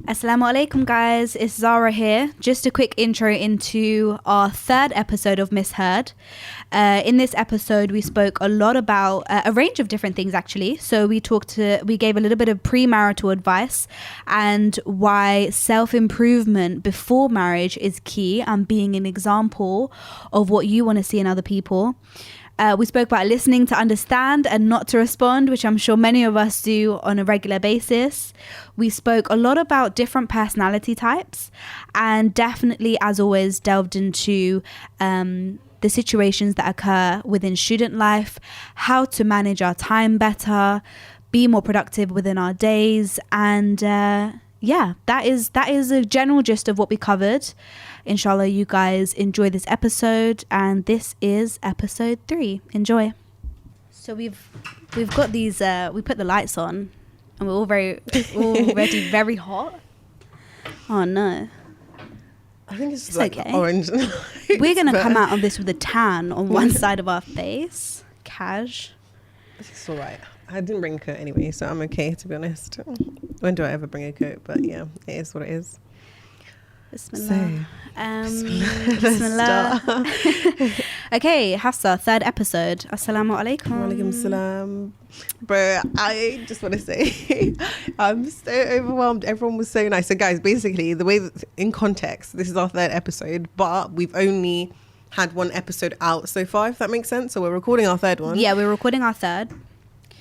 Assalamu alaikum guys, it's Zara here. Just a quick intro into our third episode of MissHeard. In this episode we spoke a lot about a range of different things actually. So we gave a little bit of premarital advice and why self-improvement before marriage is key and being an example of what you want to see in other people. We spoke about listening to understand and not to respond, which I'm sure many of us do on a regular basis. We spoke a lot about different personality types and definitely, as always, delved into the situations that occur within student life, how to manage our time better, be more productive within our days. And that is a general gist of what we covered. Inshallah, you guys enjoy this episode, and this is episode 3. Enjoy. So we've got these. We put the lights on, and we're already very hot. Oh no! I think it's like okay. Orange. We're gonna come out of this with a tan on one side of our face. Cash. It's all right. I didn't bring a coat anyway, so I'm okay, to be honest. When do I ever bring a coat? But yeah, it is what it is. Bismillah. Bismillah. Okay, Hafsa, third episode. Assalamu alaikum. Walaikum salam. Bro, I just want to say I'm so overwhelmed. Everyone was so nice. So guys, basically the way that, in context, this is our third episode, but we've only had one episode out so far, if that makes sense. So we're recording our third one. Yeah, we're recording our third.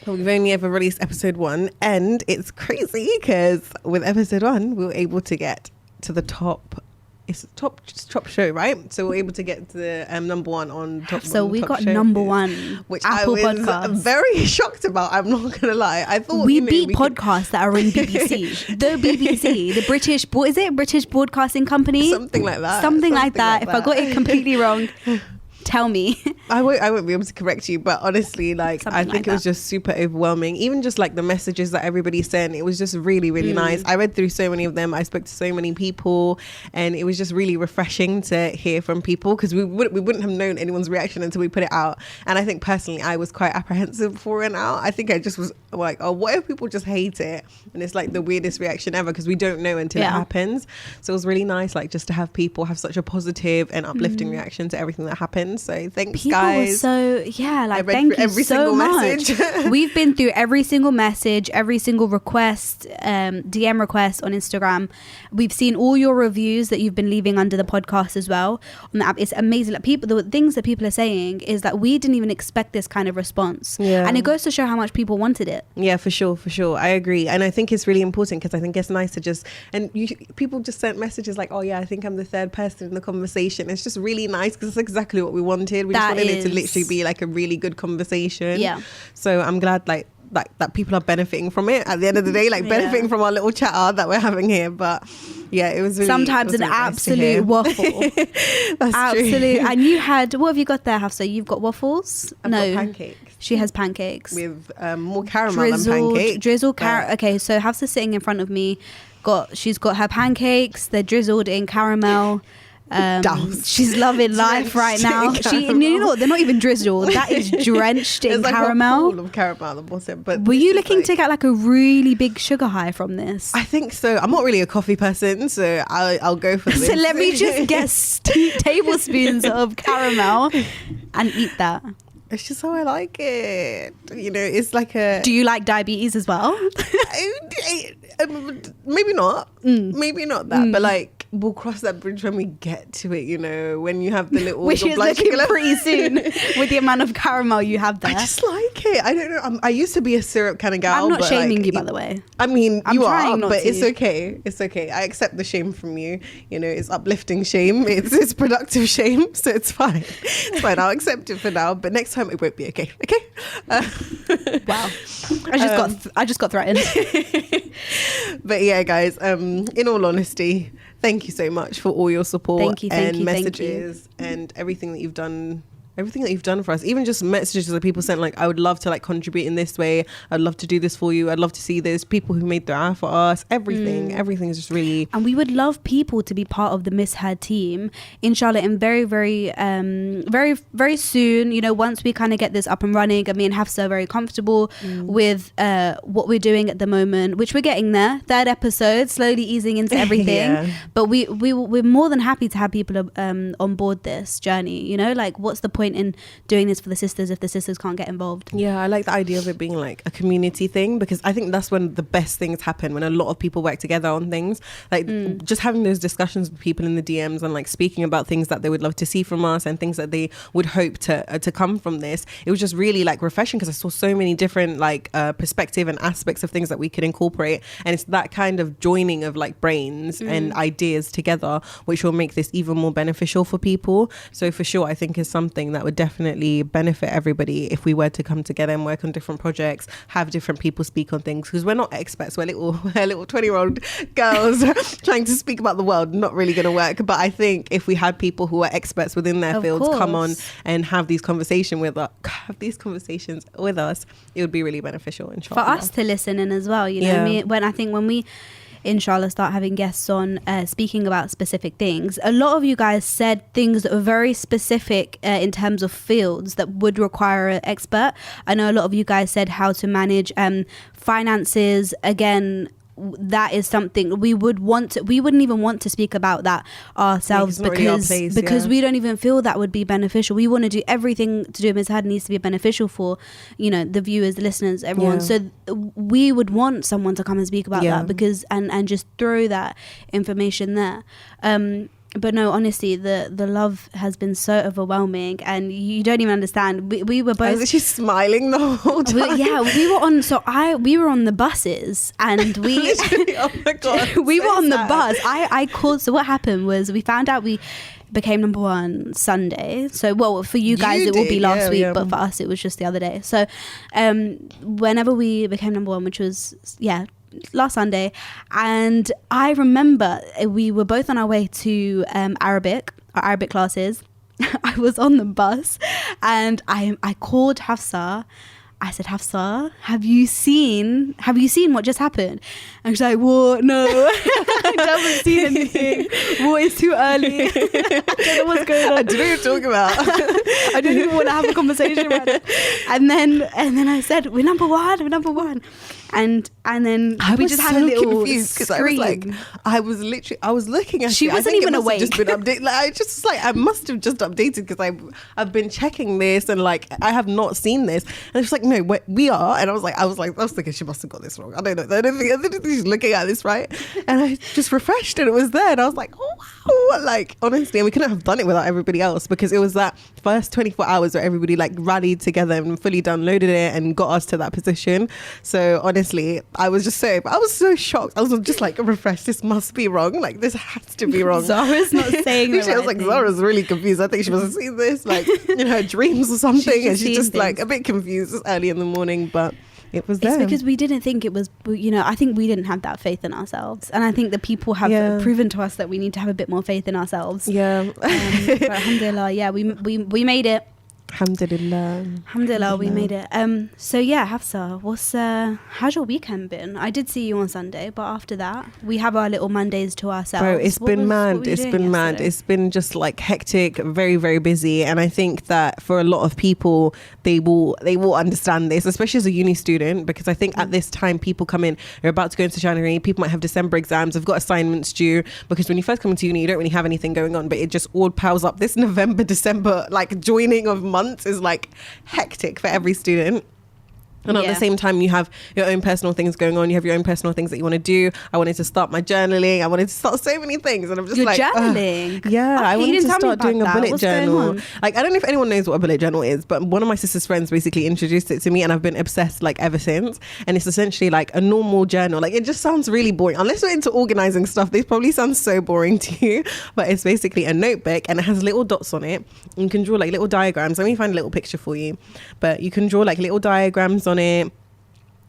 We've only ever released episode 1, and it's crazy because with episode 1 we were able to get to the top. It's a top show, right? So we're able to get to the number 1 on top. So we got show, number 1, which Apple I was Podcasts. Very shocked about. I'm not gonna lie. I thought we beat podcasts that are in BBC, the BBC, the British. What is it? British Broadcasting Company, something like that. Something like that. If I got it completely wrong, tell me. I won't be able to correct you, but honestly, like Something I think it was just super overwhelming. Even just like the messages that everybody sent, it was just really, really nice. I read through so many of them. I spoke to so many people, and it was just really refreshing to hear from people, because we wouldn't have known anyone's reaction until we put it out. And I think personally, I was quite apprehensive before it out. I think I just was like, oh, what if people just hate it? And it's like the weirdest reaction ever, because we don't know until it happens. So it was really nice, like just to have people have such a positive and uplifting reaction to everything that happens. So thanks, people guys. Were so thank you so much. We've been through every single message, every single request, DM request on Instagram. We've seen all your reviews that you've been leaving under the podcast as well on the app. It's amazing. Like the things that people are saying is that we didn't even expect this kind of response, and it goes to show how much people wanted it. Yeah, for sure. I agree, and I think it's really important, because I think it's nice to just people just sent messages like, oh yeah, I think I'm the third person in the conversation. It's just really nice, because it's exactly what we wanted. We just wanted it to literally be like a really good conversation. Yeah. So I'm glad like that people are benefiting from it at the end of the day, like benefiting from our little chatter that we're having here. But yeah, it was really, sometimes an absolute waffle. That's absolute. And you had, what have you got there, Hafsa? You've got waffles? I've got pancakes. She has pancakes with more caramel than pancake. Okay, so Hafsa's sitting in front of me. She's got her pancakes. They're drizzled in caramel. She's loving life right now. You know what? They're not even drizzled. That is drenched in like caramel. A pool of caramel at the bottom. But were you looking to get like a really big sugar high from this? I think so. I'm not really a coffee person, so I'll go for this. So let me just get tablespoons of caramel and eat that. It's just how I like it. You know, it's like a... Do you like diabetes as well? Maybe not. Maybe not that. But like, we'll cross that bridge when we get to it, you know, when you have the little... Which is looking pretty soon with the amount of caramel you have there. I just like it. I don't know. I used to be a syrup kind of gal. I'm not shaming you, by the way. I mean, you are, but it's okay. It's okay. I accept the shame from you. You know, it's uplifting shame. It's productive shame. So it's fine. It's fine. I'll accept it for now. But next time it won't be okay. Okay? Wow. I just got threatened. But yeah, guys, in all honesty, thank you so much for all your support and messages and everything that you've done everything that you've done for us. Even just messages that people sent, like, I would love to like contribute in this way. I'd love to do this for you. I'd love to see this. People who made dua for us. Everything is just really. And we would love people to be part of the MissHeard team, inshallah, in very, very, very soon. You know, once we kind of get this up and running, and me and Hafsa are very comfortable with what we're doing at the moment, which we're getting there. 3rd episode, slowly easing into everything. But we're more than happy to have people on board this journey. You know, like, what's the point in doing this for the sisters if the sisters can't get involved? Yeah, I like the idea of it being like a community thing, because I think that's when the best things happen, when a lot of people work together on things. Like just having those discussions with people in the DMs and like speaking about things that they would love to see from us and things that they would hope to come from this. It was just really like refreshing, because I saw so many different like perspective and aspects of things that we could incorporate, and it's that kind of joining of like brains and ideas together which will make this even more beneficial for people. So for sure, I think is something that would definitely benefit everybody if we were to come together and work on different projects, have different people speak on things, because we're not experts. We're little 20-year-old girls trying to speak about the world. Not really going to work. But I think if we had people who are experts within their fields come on and have these conversations with us, it would be really beneficial, inshallah. For us to listen in as well, you know. When we inshallah start having guests on speaking about specific things, a lot of you guys said things that are very specific in terms of fields that would require an expert. I know a lot of you guys said how to manage finances. Again, that is something we wouldn't even want to speak about that ourselves, because we don't even feel that would be beneficial. We want to do everything to do with MissHeard needs to be beneficial for, you know, the viewers, the listeners, everyone. So we would want someone to come and speak about that, because and just throw that information there. But no, honestly, the love has been so overwhelming, and you don't even understand. We were both. I was actually smiling the whole time. We were on the buses, and we literally, oh my god, we were on the bus. I called. So what happened was we found out we became number 1 Sunday. So well, for you guys it will be last week, but for us it was just the other day. So whenever we became number 1, which was last Sunday, and I remember we were both on our way to our Arabic classes. I was on the bus and I called Hafsa. I said, Hafsa, have you seen what just happened? And she's like, what? No, I haven't seen anything. What, it's too early. I don't know what's going on. I don't know what you're talking about. I don't even want to have a conversation about it. And then I said, we're number one. And then we just had a little confused, because I was like, I was looking at she wasn't even awake. Just been updated. Like, I must have just updated, because I've been checking this, and like I have not seen this. And she's like, no, we are. And I was thinking she must have got this wrong. I don't know. I don't think she's looking at this right. And I just refreshed and it was there, and I was like, oh wow. Like honestly, and we couldn't have done it without everybody else, because it was that first 24 hours where everybody like rallied together and fully downloaded it and got us to that position. So honestly, I was so shocked. I was just like, refresh, this must be wrong. Like this has to be wrong. Zara's not saying the I was like, Zara's really confused. I think she must have seen this like in her dreams or something, and she's just like a bit confused. It's early in the morning, but it was there. It's because we didn't think it was, you know, I think we didn't have that faith in ourselves, and I think the people have proven to us that we need to have a bit more faith in ourselves. But alhamdulillah, we made it. Alhamdulillah, we made it. So yeah, Hafsa, how's your weekend been? I did see you on Sunday, but after that we have our little Mondays to ourselves. Bro, it's been mad. It's been just like hectic, very, very busy. And I think that for a lot of people, they will understand this, especially as a uni student, because I think at this time people come in, you're about to go into January, people might have December exams, they've got assignments due, because when you first come into uni you don't really have anything going on, but it just all piles up. This November, December, like joining of months is like hectic for every student. And at the same time, you have your own personal things going on. You have your own personal things that you want to do. I wanted to start my journaling. I wanted to start so many things. And I'm just journaling? I wanted to start doing a bullet journal. Like, I don't know if anyone knows what a bullet journal is, but one of my sister's friends basically introduced it to me, and I've been obsessed like ever since. And it's essentially like a normal journal. Like, it just sounds really boring. Unless you're into organizing stuff, this probably sounds so boring to you. But it's basically a notebook, and it has little dots on it. You can draw like little diagrams. Let me find a little picture for you. But you can draw like little diagrams on it,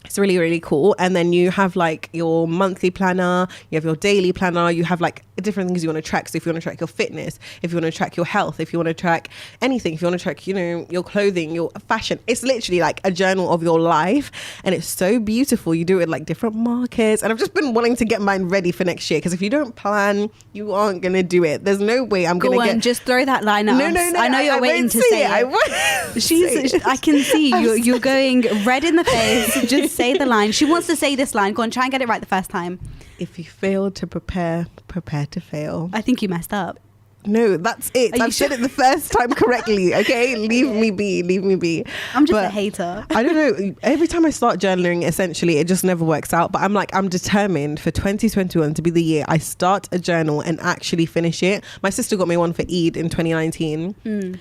It's really, really cool. And then you have like your monthly planner, you have your daily planner, you have like different things you want to track. So if you want to track your fitness, if you want to track your health, if you want to track anything, if you want to track, you know, your clothing, your fashion, it's literally like a journal of your life. And it's so beautiful. You do it like different markers. And I've just been wanting to get mine ready for next year, because if you don't plan, you aren't going to do it. There's no way I'm going to get... just throw that line out. No. I know you're waiting to say it. I can see you're going red in the face. Just say the line. She wants to say this line. Go on, try and get it right the first time. If you fail to prepare to fail. I think you messed up. No, that's it. I've said it the first time correctly. Okay, leave me be. I'm just a hater. I don't know. Every time I start journaling, essentially, it just never works out. But I'm determined for 2021 to be the year I start a journal and actually finish it. My sister got me one for Eid in 2019.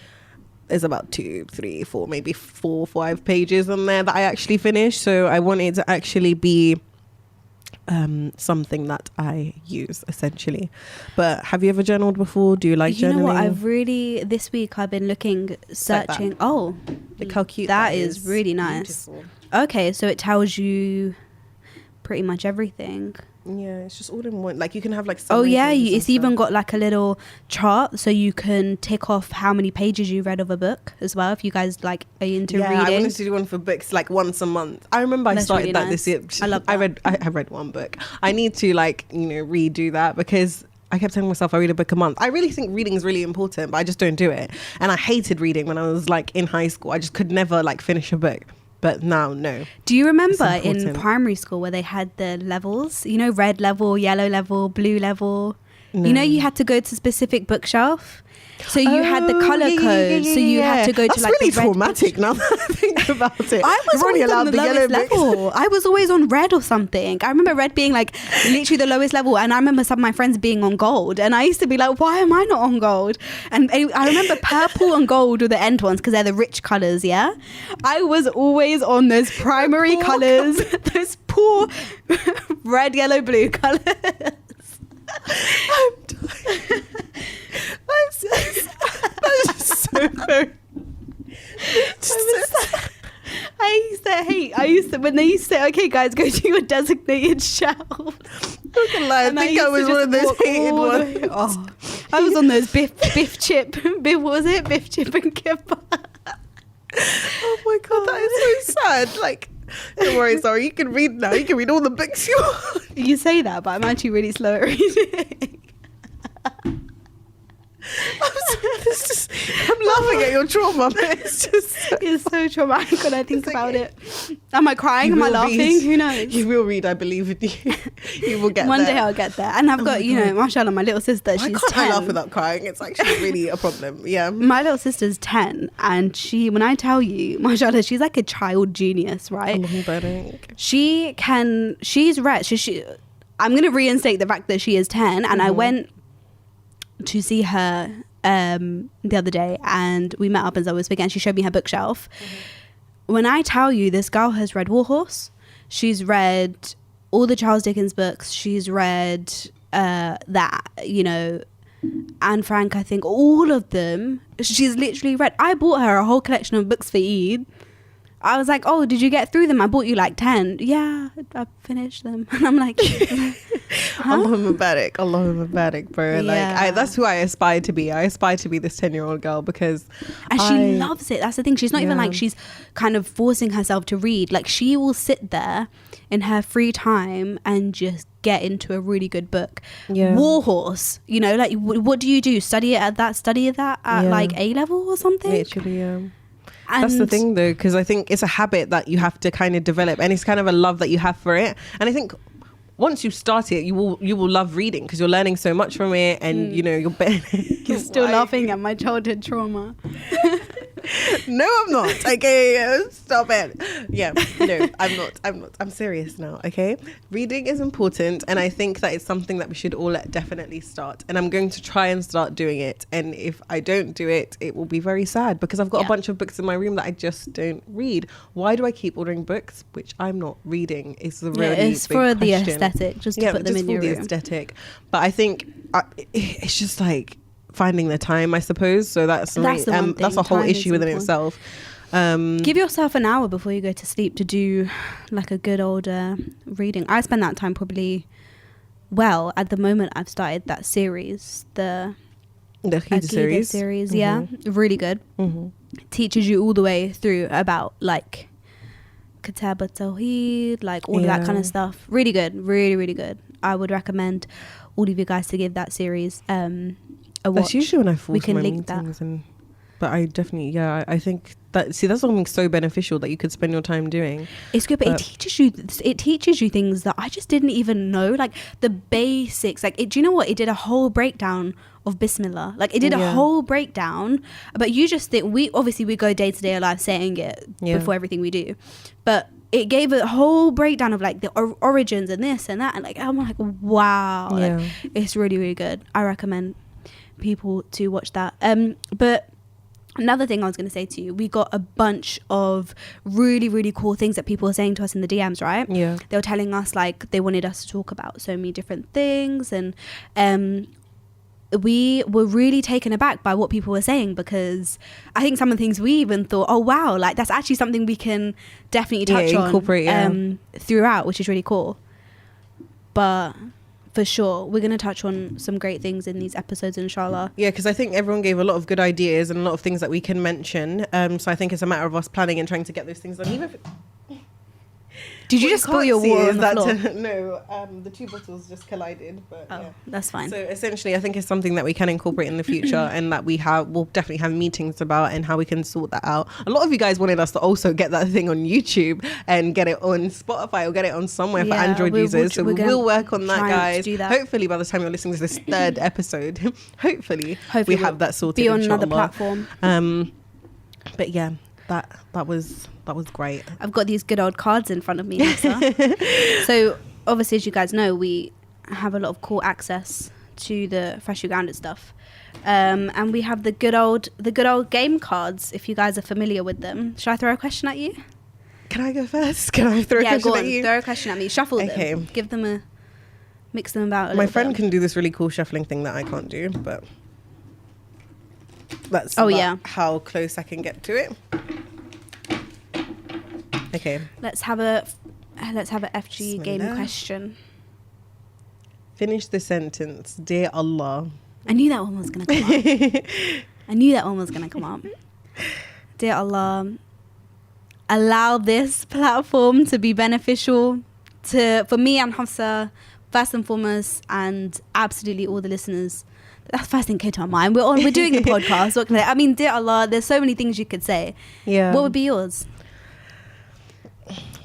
There's about 2, 3, 4, maybe 4, 5 pages on there that I actually finished. So I want it to actually be something that I use, essentially. But have you ever journaled before? Do you like journaling? You know what, this week I've been searching. Oh, look how cute that is. Really nice. Beautiful. Okay, so it tells you pretty much everything. Yeah, it's just all in one. Like you can have like... it's even got like a little chart, so you can tick off how many pages you read of a book as well, if you guys like are into reading. I wanted to do one for books like once a month. I remember I started really that this year. I love that. I read one book. I need to like, you know, redo that, because I kept telling myself I read a book a month. I really think reading is really important, but I just don't do it. And I hated reading when I was like in high school. I just could never like finish a book. But now, no. Do you remember in primary school where they had the levels? You know, red level, yellow level, blue level. No. You know, you had to go to specific bookshelf. So you had the color code. So you had to go to like really the red traumatic now that I think about it. I was always on the lowest level. I was always on red or something. I remember red being like literally the lowest level, and I remember some of my friends being on gold, and I used to be like, why am I not on gold? And I remember purple and gold were the end ones because they're the rich colors. Yeah, I was always on those primary colors, those poor red, yellow, blue colors. I'm dying. That's so very... I used to when they used to say, okay guys, go to your designated shelf. I think I was one of those hated ones. I was on those biff chip and kebab. Oh my god, that is so sad. Like, don't worry, sorry, you can read now. You can read all the books you want. You say that, but I'm actually really slow at reading. I'm laughing at your trauma, but it's so traumatic when I think about it. Am I crying? Am I laughing? Who knows? You will read, I believe in you. You will get One there. day I'll get there. And I've got, you know, mashallah, my little sister, she's 10. Why can't I laugh without crying? It's actually really a problem. Yeah. My little sister's 10, and when I tell you, mashallah, she's like a child genius, right? She's read. I'm going to reinstate the fact that she is 10, and I went to see her the other day, and we met up as I was speaking, and she showed me her bookshelf. When I tell you, this girl has read Warhorse, she's read all the Charles Dickens books, she's read that, you know, Anne Frank, I think, all of them she's literally read. I bought her a whole collection of books for Eid. I was like, oh, did you get through them? I bought you like 10. Yeah, I finished them. And I'm like, huh? Allah Mubarak, bro. Yeah. Like, that's who I aspire to be. I aspire to be this 10-year-old girl, because... And she loves it. That's the thing. She's not even like she's kind of forcing herself to read. Like, she will sit there in her free time and just get into a really good book. Warhorse, you know, like, what do you do? Study it at like A level or something? Literally, yeah. And that's the thing though, because I think it's a habit that you have to kind of develop, and it's kind of a love that you have for it. And I think once you start it, you will love reading, because you're learning so much from it, and you know you're still laughing at my childhood trauma. No, I'm not. Okay, stop it. Yeah, no, I'm not. I'm serious now. Okay, reading is important, and I think that it's something that we should all definitely start. And I'm going to try and start doing it. And if I don't do it, it will be very sad, because I've got a bunch of books in my room that I just don't read. Why do I keep ordering books which I'm not reading? Is the really it's big for question. The aesthetic, just to put them in your room. Aesthetic. But I think it's just like finding the time, I suppose. So that's a whole issue within itself. Give yourself an hour before you go to sleep to do like a good old reading. I spend that time probably, well, at the moment I've started that series, the Akida series. Yeah, really good. Teaches you all the way through about like Kitab al-Tawheed, like all of that kind of stuff. Really good, really good. I would recommend all of you guys to give that series a watch. That's usually when I force we can my link meetings that. But I definitely, I think that's something so beneficial that you could spend your time doing. It's good, but it teaches you things that I just didn't even know, like the basics. Like, do you know what? It did a whole breakdown of Bismillah. Like, it did a whole breakdown, but you just think, we go day to day life saying it before everything we do. But it gave a whole breakdown of like the origins and this and that. And like, I'm like, wow. Like, it's really, really good. I recommend people to watch that. But another thing I was going to say to you, we got a bunch of really, really cool things that people were saying to us in the DMs, right? Yeah. They were telling us like they wanted us to talk about so many different things. And we were really taken aback by what people were saying, because I think some of the things we even thought, oh, wow, like that's actually something we can definitely touch on, incorporate throughout, which is really cool. But for sure, we're going to touch on some great things in these episodes, inshallah. Yeah, because I think everyone gave a lot of good ideas and a lot of things that we can mention. So I think it's a matter of us planning and trying to get those things done. Even if Did you just spill your water on the floor? No, the two bottles just collided. But yeah, that's fine. So essentially, I think it's something that we can incorporate in the future and that we'll definitely have meetings about, and how we can sort that out. A lot of you guys wanted us to also get that thing on YouTube and get it on Spotify or get it on somewhere for Android users. So we'll work on that, guys. Hopefully, by the time you're listening to this third episode, hopefully we have that sorted. Be on another platform. But yeah, that was great. I've got these good old cards in front of me, Hafsa. So obviously, as you guys know, we have a lot of cool access to the Freshly Grounded stuff, and we have the good old game cards. If you guys are familiar with them, should I throw a question at you? Can I go first? Can I throw a question at you? Throw a question at me. Shuffle them. Give them mix them about. My friend can do this really cool shuffling thing that I can't do, but that's how close I can get to it. Okay. Let's have a FG game question. Finish the sentence. Dear Allah. I knew that one was gonna come up. Dear Allah, allow this platform to be beneficial for me and Hafsa, first and foremost, and absolutely all the listeners. That's the first thing came to my mind. We're doing the podcast. What can I mean, dear Allah, there's so many things you could say. Yeah. What would be yours?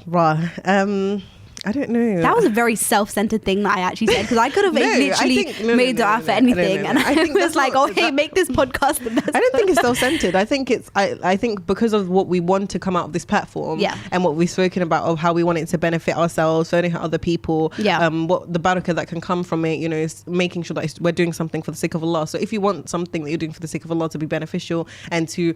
I don't know. That was a very self-centered thing that I actually said, because I could have literally made dua for anything, and I was like, hey, make this podcast the best. I don't think it's self-centered. I think I think because of what we want to come out of this platform, and what we've spoken about of how we want it to benefit ourselves, benefit other people, what the barakah that can come from it, is making sure that we're doing something for the sake of Allah. So if you want something that you're doing for the sake of Allah to be beneficial and to,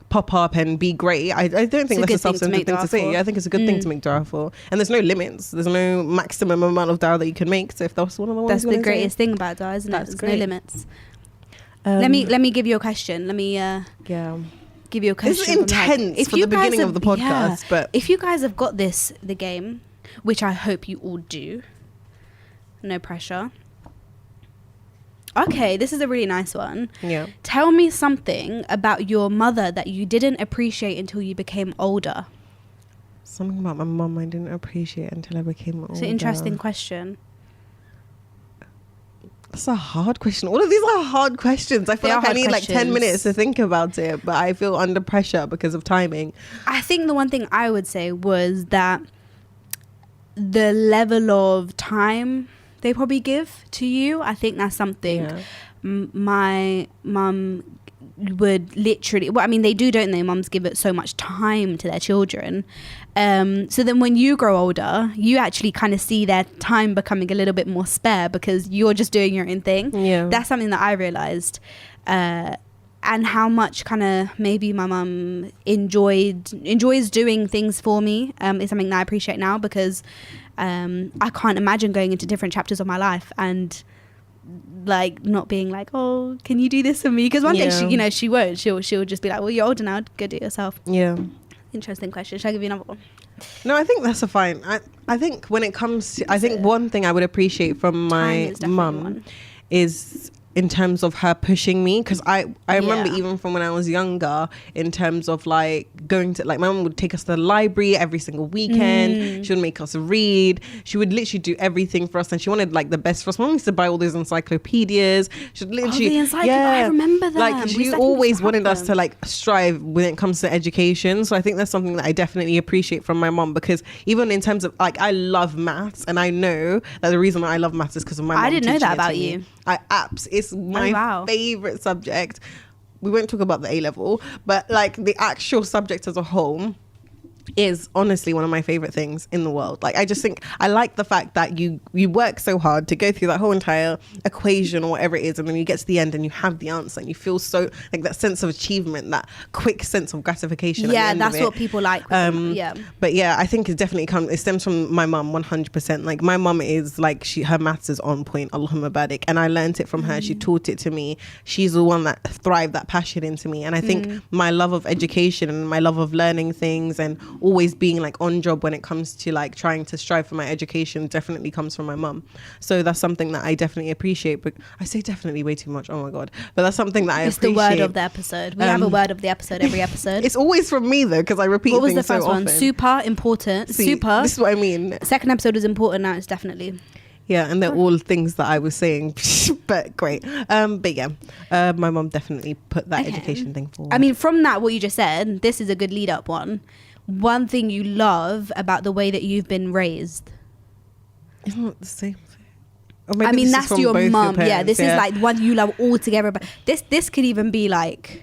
pop up and be great, I don't think that's a self-centered thing to say. I think it's a good thing to make dua for, and there's no limits, there's no maximum amount of dua that you can make. So if that's one of the ones, that's the greatest thing about dua, isn't it? There's no limits. Let me give you a question. Let me give you a question. This is intense for the beginning of the podcast, but if you guys have got the game, which I hope you all do, no pressure. Okay, this is a really nice one. Yeah. Tell me something about your mother that you didn't appreciate until you became older. Something about my mum I didn't appreciate until I became older. It's an interesting question. That's a hard question. All of these are hard questions. I feel like I need like 10 minutes to think about it, but I feel under pressure because of timing. I think the one thing I would say was that the level of time they probably give to you, I think that's something my mum would literally, they do, don't they? Mums give it so much time to their children. So then when you grow older, you actually kind of see their time becoming a little bit more spare because you're just doing your own thing. Yeah. That's something that I realized. And how much kind of maybe my mum enjoys doing things for me is something that I appreciate now, because I can't imagine going into different chapters of my life and like not being like, oh, can you do this for me? Because one day she won't. She'll just be like, well, you're older now, go do it yourself. Yeah. Interesting question. Should I give you another one? No, I think that's a fine. I think when it comes to, I think one thing I would appreciate from my mum is in terms of her pushing me, because I remember even from when I was younger, in terms of like going to, like, my mum would take us to the library every single weekend. She would make us read. She would literally do everything for us, and she wanted like the best for us. Mum used to buy all those encyclopedias. She would literally, I remember that. Like, she always wanted us to like strive when it comes to education. So I think that's something that I definitely appreciate from my mum, because even in terms of like, I love maths, and I know that the reason I love maths is because of my mum. I didn't know that about you. It's my favorite subject. We won't talk about the A level, but like the actual subject as a whole is honestly one of my favorite things in the world. Like, I just think I like the fact that you work so hard to go through that whole entire equation or whatever it is, and then you get to the end and you have the answer, and you feel so like that sense of achievement, that quick sense of gratification. Yeah, that's what people like. But yeah, I think it definitely stems from my mum 100%. Like, my mum is like, her maths is on point, Allahumma barik, and I learned it from her. She taught it to me. She's the one that thrived that passion into me, and I think my love of education and my love of learning things and always being like on job when it comes to like trying to strive for my education definitely comes from my mum. So that's something that I definitely appreciate. But I say definitely way too much, oh my god, but that's something that I appreciate. It's the word of the episode. We have a word of the episode every episode. It's always from me though, because I repeat things so often. What was the first one? Super important. Super, this is what I mean. Second episode is important. Now it's definitely, yeah, and they're all things that I was saying. But great. But yeah, my mum definitely put that education thing forward. I mean, from that, what you just said, this is a good lead up one. One thing you love about the way that you've been raised. It's not the same thing. Or maybe I mean, that's your mum. Yeah, this is like one you love altogether. But this could even be like,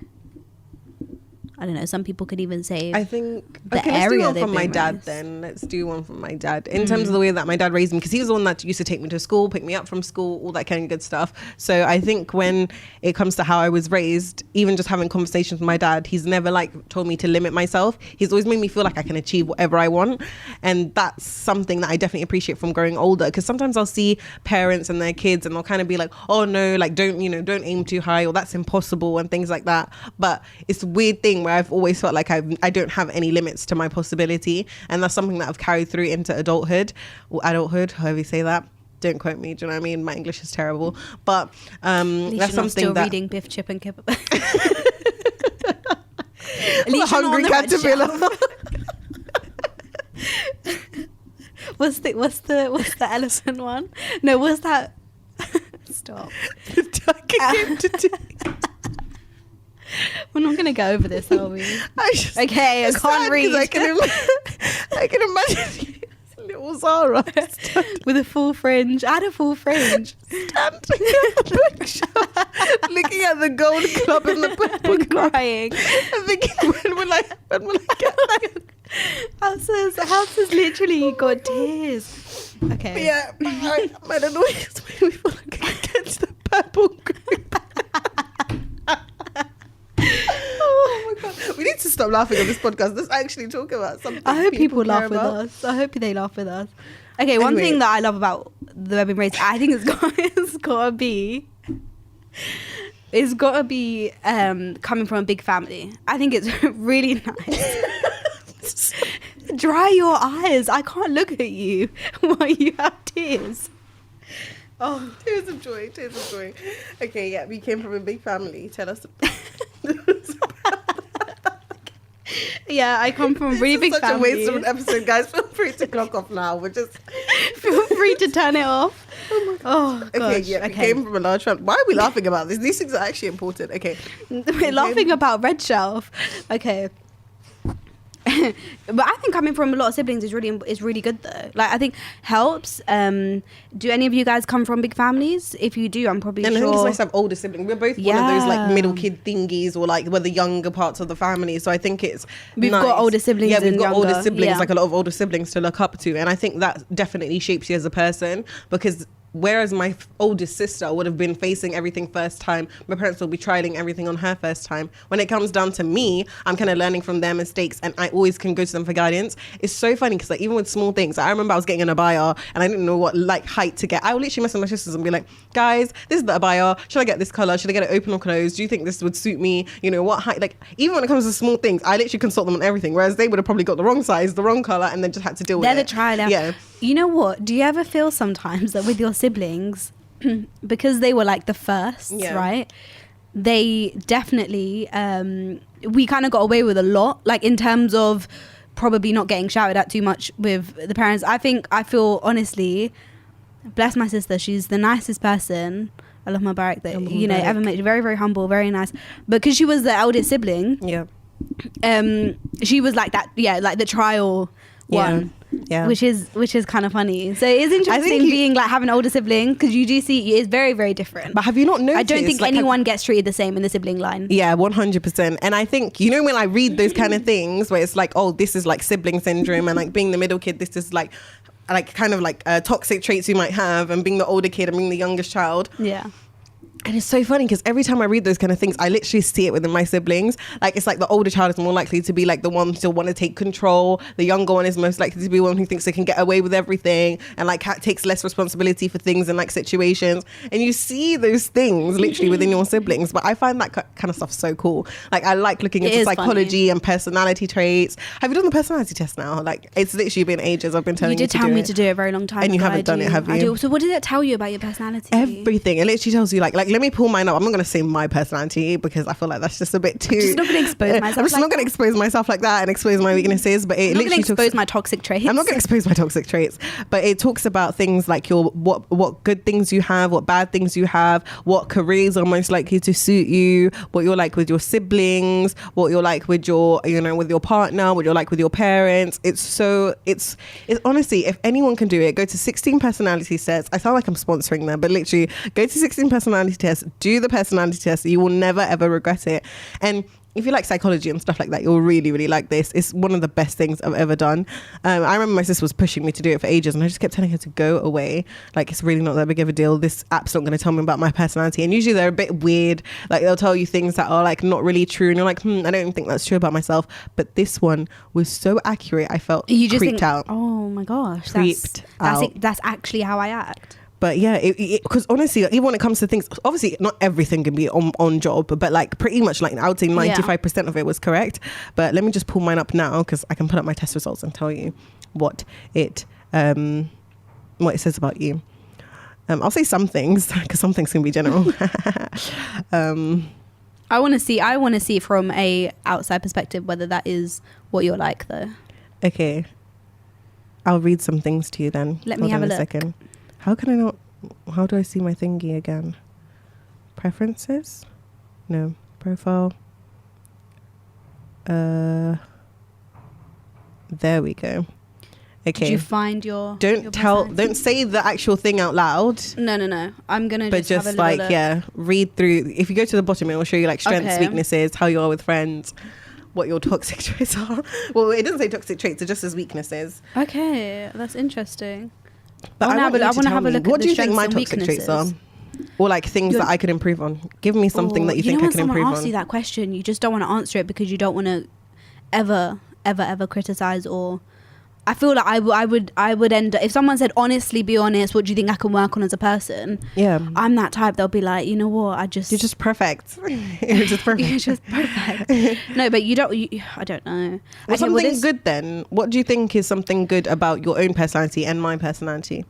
I don't know, some people could even say, I think, the area let's do one from my dad then. Let's do one from my dad. In terms of the way that my dad raised me, because he was the one that used to take me to school, pick me up from school, all that kind of good stuff. So I think when it comes to how I was raised, even just having conversations with my dad, he's never like told me to limit myself. He's always made me feel like I can achieve whatever I want. And that's something that I definitely appreciate from growing older, because sometimes I'll see parents and their kids and they'll kind of be like, oh no, like don't aim too high, or that's impossible and things like that. But it's a weird thing where I've always felt like I don't have any limits to my possibility, and that's something that I've carried through into adulthood, however you say that. Don't quote me, do you know what I mean? My English is terrible, but that's something still that reading Biff, Chip and Kip. Hungry caterpillar. What's the elephant one? No, what's that? Stop. The duck came to tea. We're not gonna go over this, are we? I can't read. I can imagine little Zara with a full fringe. I had a full fringe. Standing at the bookshelf, looking at the gold club and the purple crying. I'm thinking, when will I get that? Houses literally got tears. Okay. Yeah, I don't know. It's made me feel like I can get to the purple group. Oh my god, we need to stop laughing on this podcast. Let's actually talk about something. I hope people laugh with us. I hope they laugh with us. Okay, one thing that I love about the way I've been raised, I think it's gotta be coming from a big family. I think it's really nice. Dry your eyes. I can't look at you while you have tears. Oh, tears of joy. Okay, yeah, we came from a big family. Tell us. Yeah, I come from a really big family. Such a waste of an episode, guys. Feel free to clock off now. Feel free to turn it off. Oh my god. Oh, okay, yeah, we came from a large family. Why are we laughing about this? These things are actually important. Okay, we're laughing about Red Shelf. Okay. But I think coming from a lot of siblings is really good though. Like, I think helps. Do any of you guys come from big families? If you do, I'm probably sure. And I think it's nice to have older siblings. We're both one of those like middle kid thingies, or like we're the younger parts of the family. So I think we've got older siblings. Yeah, we've got older siblings, like a lot of older siblings to look up to, and I think that definitely shapes you as a person, because whereas my oldest sister would have been facing everything first time, my parents will be trialing everything on her first time. When it comes down to me, I'm kind of learning from their mistakes, and I always can go to them for guidance. It's so funny because like even with small things, I remember I was getting an abaya and I didn't know what like height to get. I would literally mess with my sisters and be like, guys, this is the abaya. Should I get this color? Should I get it open or closed? Do you think this would suit me? You know, what height? Like even when it comes to small things, I literally consult them on everything. Whereas they would have probably got the wrong size, the wrong color, and then just had to deal with it. They're the trial. Yeah. You know what? Do you ever feel sometimes that with your siblings, because they were like the first, right? They definitely, we kind of got away with a lot, like in terms of probably not getting shouted at too much with the parents. I feel honestly, bless my sister, she's the nicest person. I love my Barak that, you know, ever met. Very, very humble, very nice. Because she was the eldest sibling. Yeah. She was like that, like the trial one. Yeah. Which is kind of funny. So it's interesting being like having an older sibling, because you do see it's very, very different. But have you not noticed? I don't think anyone gets treated the same in the sibling line. Yeah, 100%. And I think, you know, when I read those kind of things where it's like, oh, this is like sibling syndrome, and like being the middle kid, this is like kind of like toxic traits you might have, and being the older kid and being the youngest child. Yeah. And it's so funny because every time I read those kind of things, I literally see it within my siblings. Like, it's like the older child is more likely to be like the one to want to take control. The younger one is most likely to be one who thinks they can get away with everything and like takes less responsibility for things and like situations. And you see those things literally within your siblings. But I find that kind of stuff so cool. Like, I like looking into psychology and personality traits. Have you done the personality test now? Like, it's literally been ages. I've been telling you to do it. You did tell me to do it a very long time ago. And you haven't done it, have you? I do. So what did it tell you about your personality? Everything. It literally tells you like let me pull mine up. I'm not going to say my personality because I feel like that's just a bit too. I'm just not going to expose myself. I'm just not going to expose myself like that and expose my weaknesses. But it literally expose my toxic traits. I'm not going to expose my toxic traits. But it talks about things like your what good things you have, what bad things you have, what careers are most likely to suit you, what you're like with your siblings, what you're like with your with your partner, what you're like with your parents. It's honestly, if anyone can do it, go to 16 personality tests. I sound like I'm sponsoring them, but literally go to 16 personality tests, do the personality test. You will never ever regret it. And if you like psychology and stuff like that, you'll really, really like this. It's one of the best things I've ever done. I remember my sister was pushing me to do it for ages, and I just kept telling her to go away. Like, it's really not that big of a deal. This app's not going to tell me about my personality. And usually they're a bit weird. Like, they'll tell you things that are like not really true, and you're like, I don't even think that's true about myself. But this one was so accurate. I felt creeped out. Oh my gosh, that's actually how I act. But yeah, because honestly, even when it comes to things, obviously not everything can be on job, but like pretty much like I would say 95% of it was correct. But let me just pull mine up now because I can put up my test results and tell you what it says about you. I'll say some things because some things can be general. I want to see from a outside perspective whether that is what you're like though. Okay, I'll read some things to you then. Let me have a look. Second. How do I see my thingy again? Preferences? No. Profile. There we go. Okay. Did you find your... Don't say the actual thing out loud. No. I'm going to just have a like, look. Read through. If you go to the bottom, it will show you like strengths, weaknesses, how you are with friends, what your toxic traits are. Well, it doesn't say toxic traits, it just says weaknesses. Okay, that's interesting. But I want to have a look at what do you think my toxic traits are? Or like things that I could improve on. Give me something that you think I can improve on. When someone asks you that question, you just don't want to answer it because you don't want to ever criticize. Or I feel like I would end up, if someone said honestly, be honest, what do you think I can work on as a person? Yeah, I'm that type. They'll be like, you know what, you're just perfect. You're just perfect. You're just perfect. No, but I don't know. Well, something good then. What do you think is something good about your own personality and my personality?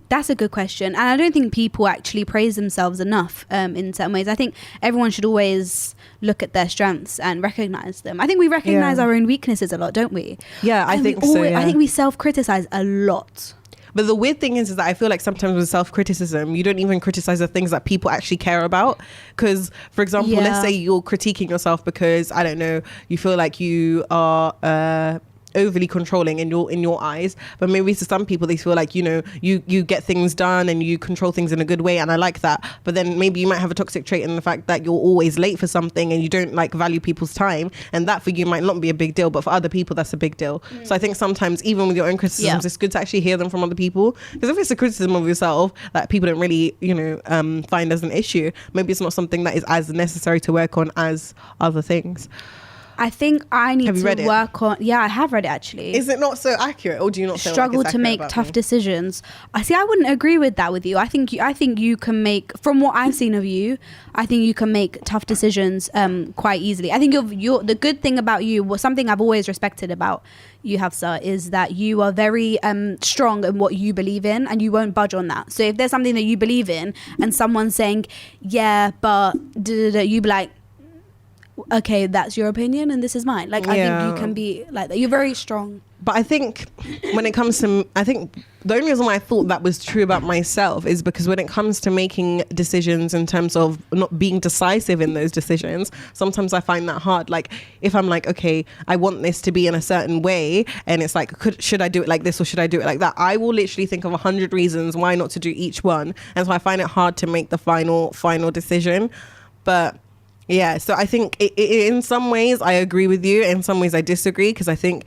That's a good question. And I don't think people actually praise themselves enough in certain ways. I think everyone should always look at their strengths and recognize them. I think we recognize our own weaknesses a lot, don't we? Yeah, I think so. I think we self-criticize a lot. But the weird thing is that I feel like sometimes with self-criticism, you don't even criticize the things that people actually care about. Because, for example, let's say you're critiquing yourself because, I don't know, you feel like you are overly controlling in your eyes, but maybe to some people they feel like, you know, you get things done and you control things in a good way, and I like that. But then maybe you might have a toxic trait in the fact that you're always late for something and you don't like value people's time, and that for you might not be a big deal, but for other people that's a big deal. So I think sometimes even with your own criticisms, it's good to actually hear them from other people, because if it's a criticism of yourself that people don't really, you know, find as an issue, maybe it's not something that is as necessary to work on as other things. I think I need to work on. Yeah, I have read it actually. Is it not so accurate, or do you not feel struggle like it's to make tough decisions? I wouldn't agree with that with you. I think you can make, from what I've seen of you, I think you can make tough decisions quite easily. I think you're the good thing about you, was something I've always respected about you, Hafsa, is that you are very strong in what you believe in, and you won't budge on that. So if there's something that you believe in and someone's saying, yeah, but you be like, okay, that's your opinion and this is mine. Like, I think you can be like that. You're very strong. But I think when it comes to, I think the only reason why I thought that was true about myself is because when it comes to making decisions in terms of not being decisive in those decisions, sometimes I find that hard. Like, if I'm like, okay, I want this to be in a certain way, and it's like, should I do it like this or should I do it like that? I will literally think of 100 reasons why not to do each one. And so I find it hard to make the final decision. But yeah, so I think in some ways I agree with you. In some ways I disagree, because I think,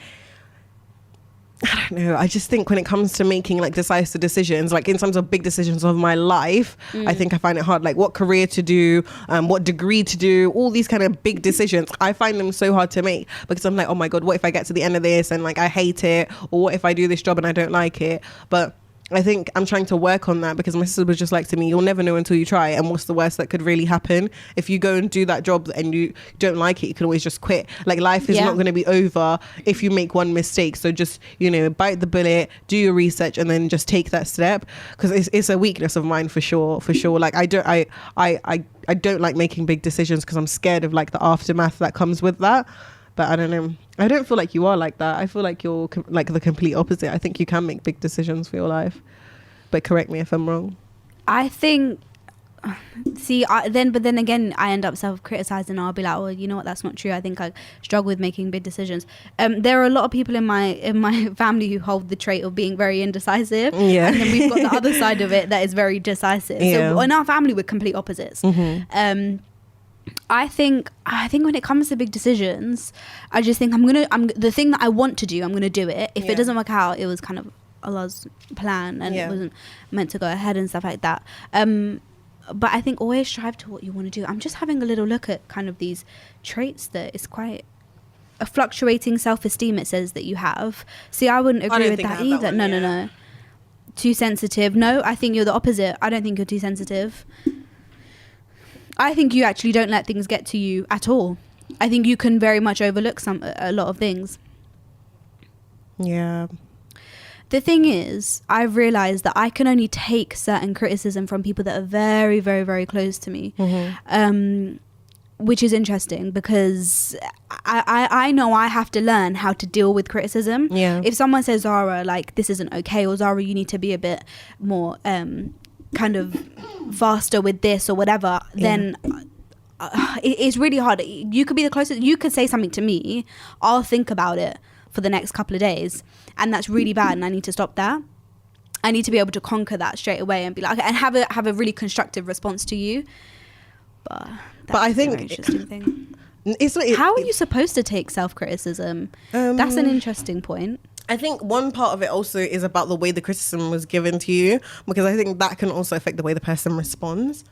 I don't know, I just think when it comes to making like decisive decisions, like in terms of big decisions of my life, I think I find it hard, like what career to do, what degree to do, all these kind of big decisions. I find them so hard to make, because I'm like, oh my God, what if I get to the end of this and like I hate it? Or what if I do this job and I don't like it? But I think I'm trying to work on that, because my sister was just like to me, you'll never know until you try. And what's the worst that could really happen? If you go and do that job and you don't like it, you can always just quit. Like, life is not going to be over if you make one mistake. So just, you know, bite the bullet, do your research, and then just take that step. Because it's a weakness of mine for sure. Like, I don't like making big decisions, because I'm scared of like the aftermath that comes with that. But I don't know. I don't feel like you are like that. I feel like you're like the complete opposite. I think you can make big decisions for your life. But correct me if I'm wrong. I think, but then again, I end up self-criticizing. I'll be like, oh, you know what? That's not true. I think I struggle with making big decisions. There are a lot of people in my family who hold the trait of being very indecisive. Yeah. And then we've got the other side of it that is very decisive. Yeah. So in our family, we're complete opposites. Mm-hmm. I think when it comes to big decisions, I just think I'm the thing that I want to do, I'm gonna do it. If it doesn't work out, it was kind of Allah's plan, and it wasn't meant to go ahead and stuff like that. But I think always strive to what you want to do. I'm just having a little look at kind of these traits that is quite a fluctuating self-esteem. It says that you have. See, I wouldn't agree with that either. No. Too sensitive. No, I think you're the opposite. I don't think you're too sensitive. I think you actually don't let things get to you at all. I think you can very much overlook a lot of things. Yeah. The thing is, I've realized that I can only take certain criticism from people that are very, very, very close to me. Mm-hmm. Which is interesting, because I know I have to learn how to deal with criticism. Yeah. If someone says, Zara, like, this isn't okay, or Zara, you need to be a bit more kind of faster with this or whatever, then it's really hard. You could be the closest. You could say something to me, I'll think about it for the next couple of days, and that's really bad, and I need to stop that. I need to be able to conquer that straight away and be like, okay, and have a really constructive response to you. But I think a very interesting thing. How are you supposed to take self-criticism? That's an interesting point. I think one part of it also is about the way the criticism was given to you, because I think that can also affect the way the person responds.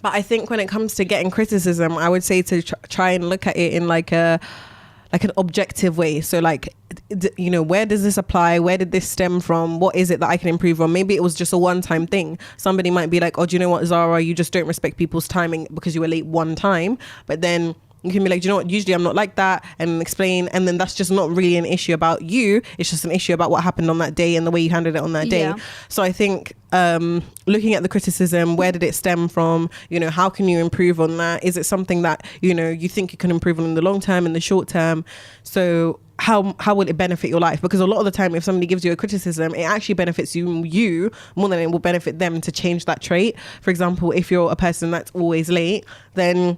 But I think when it comes to getting criticism, I would say to try and look at it in like an objective way. So like, you know, where does this apply? Where did this stem from? What is it that I can improve on? Maybe it was just a one-time thing. Somebody might be like, oh, do you know what, Zara, you just don't respect people's timing because you were late one time. But then you can be like, do you know what, usually I'm not like that, and explain, and then that's just not really an issue about you. It's just an issue about what happened on that day and the way you handled it on that day. So I think looking at the criticism, where did it stem from? You know, how can you improve on that? Is it something that, you know, you think you can improve on in the long term, in the short term? So how will it benefit your life? Because a lot of the time, if somebody gives you a criticism, it actually benefits you more than it will benefit them to change that trait. For example, if you're a person that's always late, then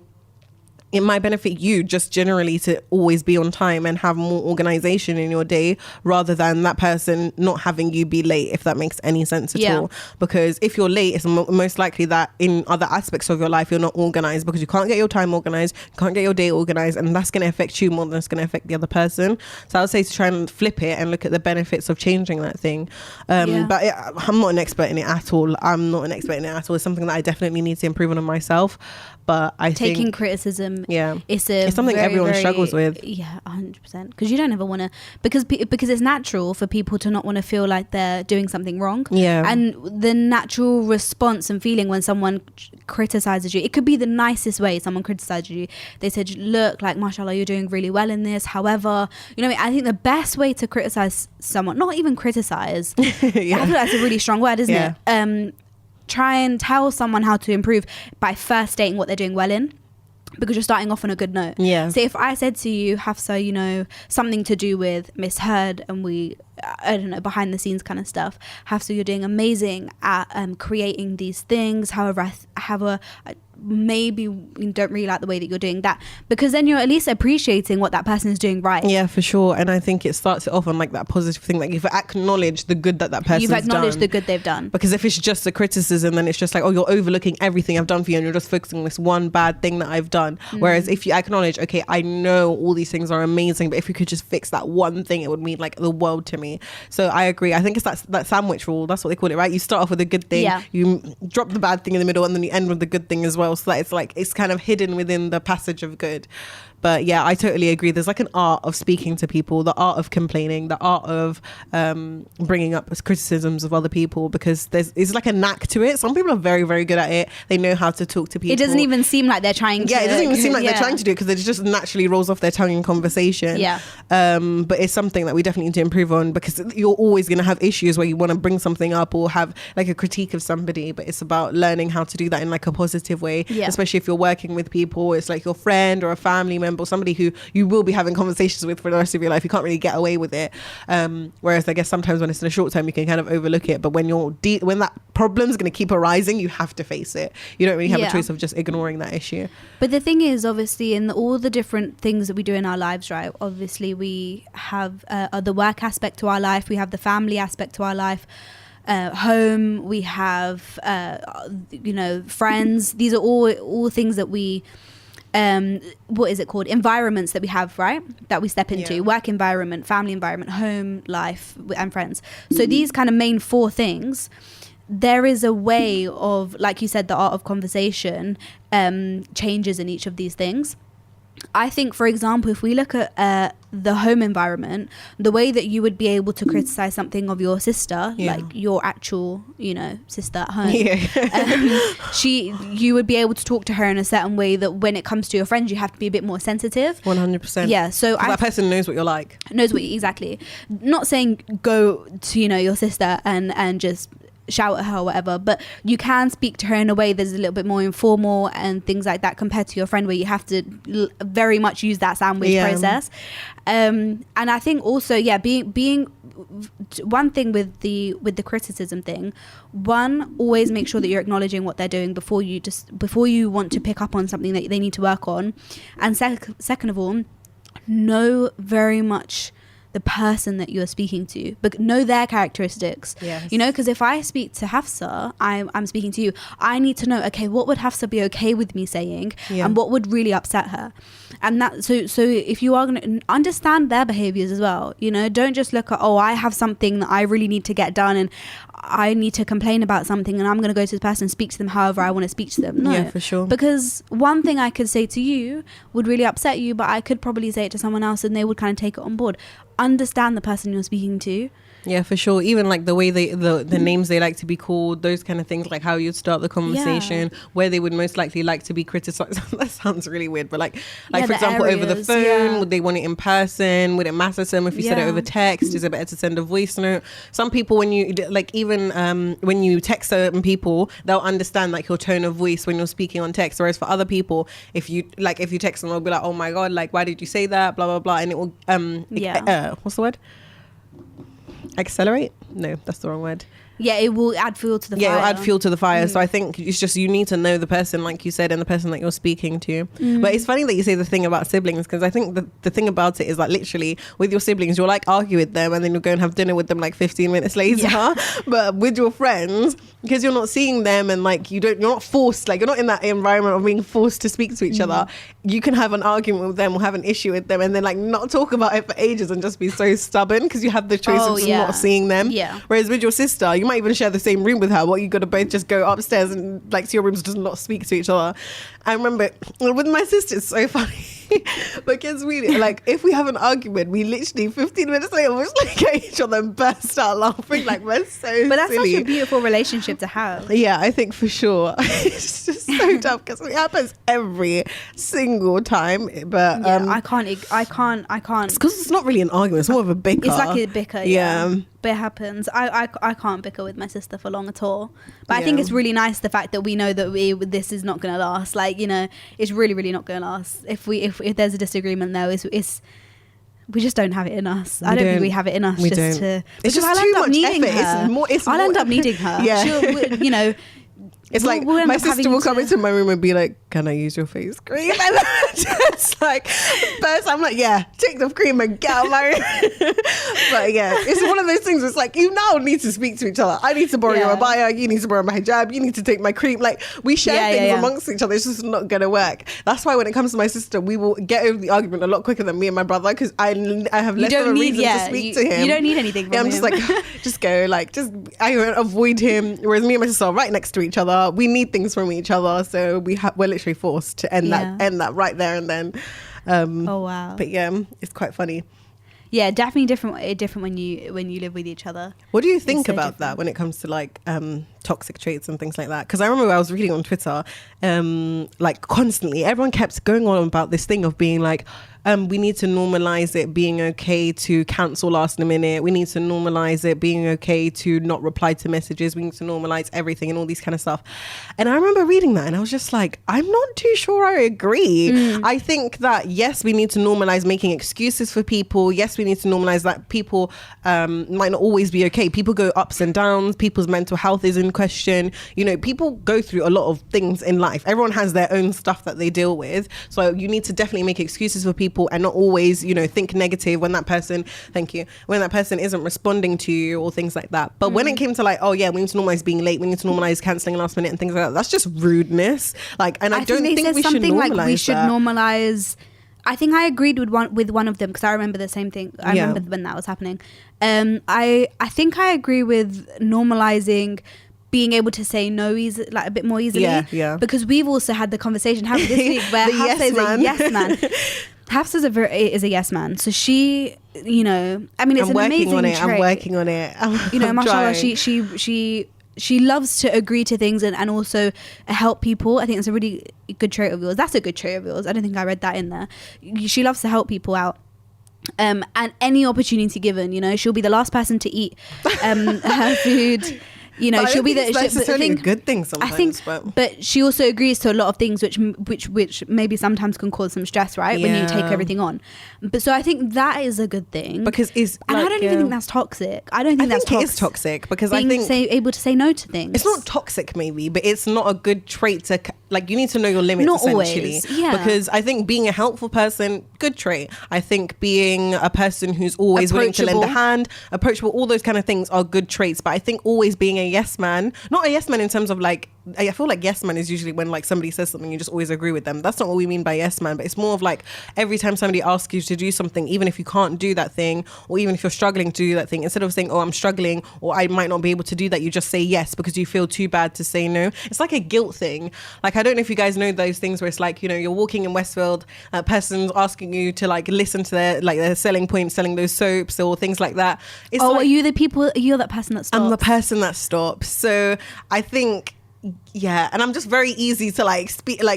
it might benefit you just generally to always be on time and have more organization in your day, rather than that person not having you be late, if that makes any sense at all. Because if you're late, it's most likely that in other aspects of your life you're not organized, because you can't get your time organized, you can't get your day organized, and that's going to affect you more than it's going to affect the other person. So I would say to try and flip it and look at the benefits of changing that thing. But I'm not an expert in it at all. It's something that I definitely need to improve on myself. But I think taking criticism, it's something everyone struggles with. 100%, because you don't ever want to, because it's natural for people to not want to feel like they're doing something wrong. And the natural response and feeling when someone criticizes you, it could be the nicest way. Someone criticizes you, they said, look, like, mashallah, you're doing really well in this. However, you know, I think the best way to criticize someone, not even criticize, I feel that's a really strong word, isn't it? Try and tell someone how to improve by first stating what they're doing well in, because you're starting off on a good note. So if I said to you, Hafsa, you know, something to do with MissHeard, and we, I don't know, behind the scenes kind of stuff, Hafsa, you're doing amazing at creating these things. However, maybe you don't really like the way that you're doing that, because then you're at least appreciating what that person is doing right. Yeah, for sure. And I think it starts it off on like that positive thing, like you've acknowledged the good that person's you've acknowledged done. The good they've done. Because if it's just a criticism, then it's just like, oh, you're overlooking everything I've done for you and you're just focusing on this one bad thing that I've done. Whereas if you acknowledge, okay, I know all these things are amazing, but if you could just fix that one thing, it would mean like the world to me. So I agree. I think it's that sandwich rule, that's what they call it, right? You start off with a good thing, you drop the bad thing in the middle, and then you end with the good thing as well, so that it's kind of hidden within the passage of good. But yeah, I totally agree. There's like an art of speaking to people, the art of complaining, the art of bringing up criticisms of other people, because it's like a knack to it. Some people are very, very good at it. They know how to talk to people. It doesn't even seem like they're trying to. Yeah, it doesn't even seem like they're trying to do it, because it just naturally rolls off their tongue in conversation. But it's something that we definitely need to improve on, because you're always going to have issues where you want to bring something up or have like a critique of somebody, but it's about learning how to do that in like a positive way, especially if you're working with people. It's like your friend or a family member, or somebody who you will be having conversations with for the rest of your life. You can't really get away with it. Whereas I guess sometimes when it's in a short term, you can kind of overlook it. But when when that problem's going to keep arising, you have to face it. You don't really have a choice of just ignoring that issue. But the thing is, obviously, in all the different things that we do in our lives, right? Obviously, we have the work aspect to our life. We have the family aspect to our life. Home, we have friends. These are all things that we what is it called, environments that we have, right, that we step into. Work environment, family environment, home life, and friends. So these kind of main four things, there is a way of, like you said, the art of conversation changes in each of these things. I think, for example, if we look at the home environment, the way that you would be able to criticize something of your sister, like your actual, sister at home, you would be able to talk to her in a certain way that when it comes to your friends, you have to be a bit more sensitive. 100%. Yeah. So that person knows what you're like. Exactly. Not saying go to, your sister and just shout at her or whatever, but you can speak to her in a way that's a little bit more informal and things like that, compared to your friend where you have to very much use that sandwich process. And I think also being one thing with the criticism thing, always make sure that you're acknowledging what they're doing before you want to pick up on something that they need to work on. And second of all, know very much the person that you're speaking to, but know their characteristics. Because if I speak to Hafsa, I'm speaking to you, I need to know, okay, what would Hafsa be okay with me saying, and what would really upset her. And that so if you are going to understand their behaviors as well, don't just look at, I have something that I really need to get done and I need to complain about something and I'm going to go to this person and speak to them however I want to speak to them. No, for sure. Because one thing I could say to you would really upset you, but I could probably say it to someone else and they would kind of take it on board. Understand the person you're speaking to. Yeah, for sure. Even like the way the names they like to be called, those kind of things, like how you'd start the conversation, where they would most likely like to be criticized. That sounds really weird, but like for example, areas, over the phone, would they want it in person? Would it matter to them if you said it over text? Is it better to send a voice note? Some people, when you when you text certain people, they'll understand like your tone of voice when you're speaking on text. Whereas for other people, if you text them, they'll be like, oh my god, like why did you say that? Blah blah blah, and it will what's the word? Accelerate? No, that's the wrong word. Yeah, it will add fuel to the fire. Yeah, it'll add fuel to the fire. So I think it's just, you need to know the person, like you said, and the person that you're speaking to. But it's funny that you say the thing about siblings, because I think the thing about it is like literally with your siblings, you'll like argue with them and then you'll go and have dinner with them like 15 minutes later. Yeah. But with your friends, because you're not seeing them and like you're not forced, like you're not in that environment of being forced to speak to each other, you can have an argument with them or have an issue with them and then like not talk about it for ages and just be so stubborn because you have the choice of just not seeing them. Yeah. Whereas with your sister, you might even share the same room with her. What, you got to both just go upstairs and like to your rooms, just not speak to each other. I remember with my sister, it's so funny because we like, if we have an argument, we literally 15 minutes later we just like at each other and burst out laughing like we're so but that's silly. such a beautiful relationship to have. Yeah, I think for sure. It's just so tough because it happens every single time. But I can't. It's because it's not really an argument. It's more of a bicker. It's like a bicker. Yeah. But it happens. I can't bicker with my sister for long at all. But I think it's really nice the fact that we know that this is not going to last. Like, you know, it's really, really not going to last. If there's a disagreement though, it's we just don't have it in us. I don't think we have it in us. It's just too much effort. I'll end up needing her. Yeah. She'll, you know. It's like my sister will come into my room and be like, "Can I use your face cream?" And just like, first I'm like, "Yeah, take the cream and get out of my room." But yeah, it's one of those things. It's like, you now need to speak to each other. I need to borrow your abaya. You need to borrow my hijab. You need to take my cream. Like, we share things amongst each other. It's just not gonna work. That's why when it comes to my sister, we will get over the argument a lot quicker than me and my brother because I have less of a reason to speak to him. You don't need anything from him. I'm just like, just go. Like, I avoid him. Whereas me and my sister are right next to each other. We need things from each other, so we're literally forced to end that right there and then. Oh wow! But yeah, it's quite funny. Yeah, definitely different when you live with each other. What do you think about that when it comes to like toxic traits and things like that? Because I remember I was reading on Twitter, like constantly everyone kept going on about this thing of being like, we need to normalize it being okay to cancel last minute. We need to normalize it being okay to not reply to messages. We need to normalize everything and all these kind of stuff. And I remember reading that and I was just like, I'm not too sure I agree. I think that yes, we need to normalize making excuses for people. Yes, we need to normalize that people might not always be okay. People go ups and downs. People's mental health is in question. You know, people go through a lot of things in life. Everyone has their own stuff that they deal with. So you need to definitely make excuses for people and not always, you know, think negative when that person, when that person isn't responding to you or things like that. But when it came to like, oh yeah, we need to normalize being late, we need to normalize cancelling last minute and things like that, that's just rudeness. Like, and I don't think we should normalize like we should that. Normalize. I think I agreed with one of them because I remember the same thing. I remember when that was happening. I think I agree with normalizing being able to say no like a bit more easily. Yeah. Because we've also had the conversation this week where Hafsa is a yes man. Hafsa is a yes man. So she, you know, I mean, it's an amazing trait. I'm working on it. You know, mashallah, she loves to agree to things and also help people. I think it's a really good trait of yours. That's a good trait of yours. I don't think I read that in there. She loves to help people out. And any opportunity given, you know, she'll be the last person to eat her food. You know, she'll be that's necessarily a good thing sometimes. I think, but she also agrees to a lot of things which maybe sometimes can cause some stress, right? When you take everything on. But so I think that is a good thing because I don't even think that's toxic. I don't think that's toxic. It is toxic because I think able to say no to things. It's not toxic maybe, but it's not a good trait to like. You need to know your limits not essentially. Always, yeah. Because I think being a helpful person, good trait. I think being a person who's always willing to lend a hand, approachable, all those kind of things are good traits. But I think always being a yes man. Not a yes man in terms of like, I feel like yes man is usually when like somebody says something you just always agree with them. That's not what we mean by yes man, but it's more of like every time somebody asks you to do something, even if you can't do that thing or even if you're struggling to do that thing, instead of saying, oh, I'm struggling or I might not be able to do that, you just say yes because you feel too bad to say no. It's like a guilt thing. Like, I don't know if you guys know those things where it's like, you know, you're walking in Westfield, a person's asking you to like listen to their selling points, selling those soaps or things like that. It's are you that person that stops? I'm the person that stops. So I think Yeah, and I'm just very easy to like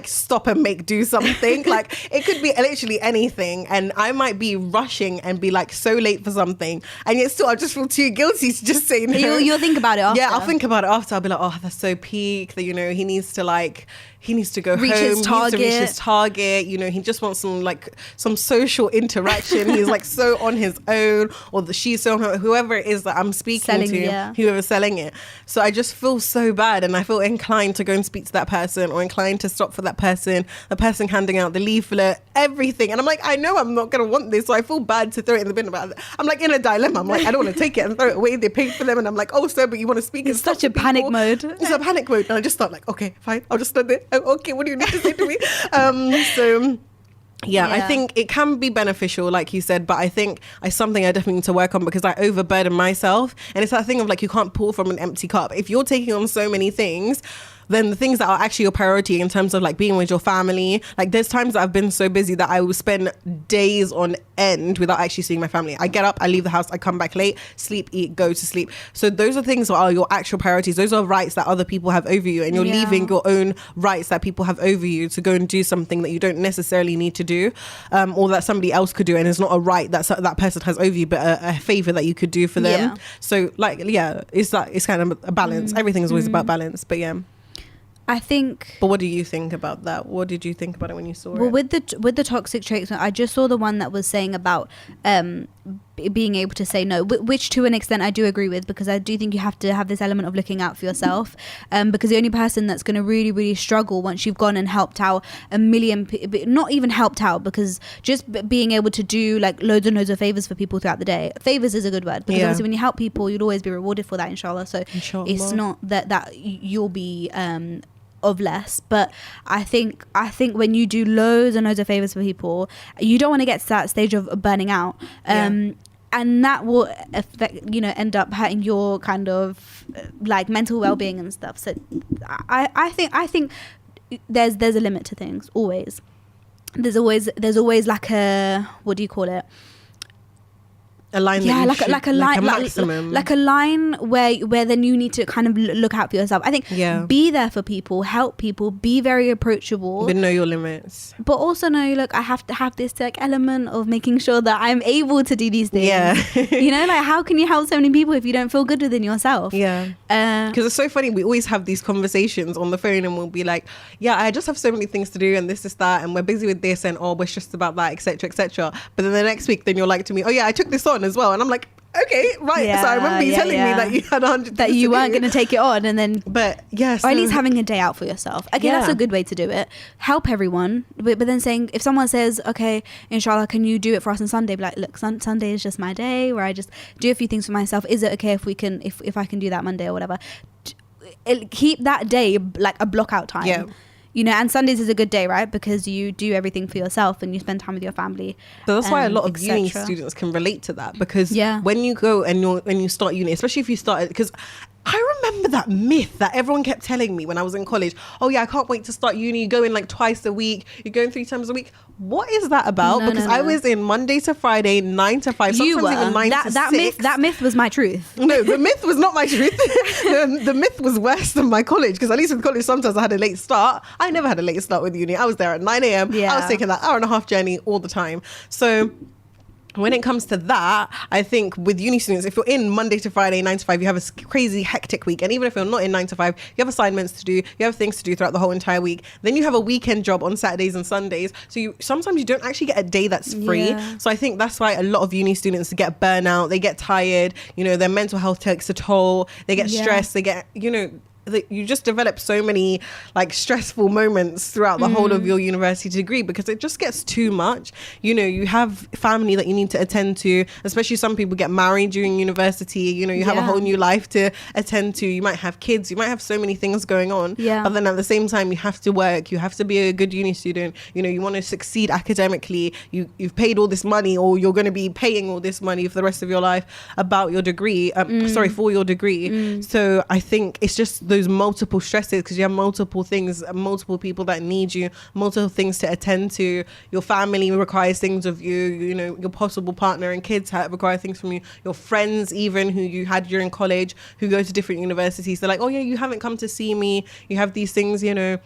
stop and make do something. Like it could be literally anything, and I might be rushing and be like so late for something, and yet still I just feel too guilty to just say no. You'll think about it after. Yeah, I'll think about it after. I'll be like, oh, that's so peak that, you know, he needs to go reach home, his target. He needs to reach his target. You know, he just wants some social interaction. He's like so on his own, or she's so on her, whoever it is that I'm speaking to, whoever's selling it. So I just feel so bad, and I feel inclined to go and speak to that person, or inclined to stop for that person, the person handing out the leaflet, everything. And I'm like, I know I'm not going to want this, so I feel bad to throw it in the bin about it. I'm like in a dilemma. I'm like, I don't want to take it and throw it away. They paid for them, and I'm like, oh, sir, but you want to speak? It's such a panic mode. It's a panic mode. And I just thought like, okay, fine, I'll just stand there. Oh, okay, what do you need to say to me? Yeah, I think it can be beneficial, like you said, but I think it's something I definitely need to work on, because I overburden myself. And it's that thing of like, you can't pour from an empty cup. If you're taking on so many things, then the things that are actually your priority in terms of like being with your family, like there's times that I've been so busy that I will spend days on end without actually seeing my family. I get up, I leave the house, I come back late, sleep, eat, go to sleep. So those are things that are your actual priorities. Those are rights that other people have over you, and you're leaving your own rights that people have over you to go and do something that you don't necessarily need to do, or that somebody else could do, and it's not a right that person has over you, but a favor that you could do for them. So like, it's kind of a balance. Everything's always about balance, but I think. But what do you think about that? What did you think about it when you saw it? Well, with the toxic traits, I just saw the one that was saying about being able to say no, which to an extent I do agree with, because I do think you have to have this element of looking out for yourself, because the only person that's going to really, really struggle once you've gone and helped out a million, not even helped out, because just being able to do like loads and loads of favors for people throughout the day. Favors is a good word, because obviously when you help people, you'll always be rewarded for that, inshallah. So it's not that you'll be of less, but I think when you do loads and loads of favors for people, you don't want to get to that stage of burning out, and that will affect, end up hurting your kind of like mental well-being and stuff. So I think there's a limit to things. Always there's always like a, what do you call it, a line, like a line where then you need to kind of look out for yourself. I think be there for people, help people, be very approachable, but know your limits. But also know, look, I have to have this like element of making sure that I'm able to do these things. Like how can you help so many people if you don't feel good within yourself? Because it's so funny, we always have these conversations on the phone, and we'll be like, I just have so many things to do, and this is that, and we're busy with this, and we're stressed about that, etc. But then the next week, then you're like to me, I took this on as well, and I'm like, okay, right. So I remember you telling me that you had 100 that you weren't going to take it on, and then or at least having a day out for yourself. Okay, that's a good way to do it. Help everyone, but then saying, if someone says, okay, inshallah, can you do it for us on Sunday? Be like, look, Sunday is just my day where I just do a few things for myself. Is it okay if we can, if I can do that Monday or whatever? Keep that day like a block out time. And Sundays is a good day, right? Because you do everything for yourself and you spend time with your family. So that's why a lot of uni students can relate to that, because when you go and you start uni, especially if you started, because I remember that myth that everyone kept telling me when I was in college. I can't wait to start uni. You go in like twice a week. You're going 3 times a week. What is that about? Because I was in Monday to Friday, 9 to 5. Sometimes even 9 to 6. That myth was my truth. No, the myth was not my truth. The myth was worse than my college, because at least in college sometimes I had a late start. I never had a late start with uni. I was there at 9 a.m. I was taking that hour and a half journey all the time. So when it comes to that, I think with uni students, if you're in Monday to Friday, 9 to 5, you have a crazy hectic week. And even if you're not in 9 to 5, you have assignments to do, you have things to do throughout the whole entire week. Then you have a weekend job on Saturdays and Sundays. So sometimes you don't actually get a day that's free. So I think that's why a lot of uni students get burnout, they get tired, their mental health takes a toll, they get stressed, they get, you just develop so many like stressful moments throughout the whole of your university degree, because it just gets too much. You have family that you need to attend to, especially some people get married during university. You have a whole new life to attend to. You might have kids, you might have so many things going on, but then at the same time you have to work, you have to be a good uni student. You want to succeed academically, you've paid all this money, or you're going to be paying all this money for the rest of your life about your degree, for your degree. So I think it's just those multiple stresses, because you have multiple things, multiple people that need you, multiple things to attend to. Your family requires things of you, you know, your possible partner and kids require things from you. Your friends, even who you had during college, who go to different universities, they're like, oh yeah, you haven't come to see me. You have these things, you know,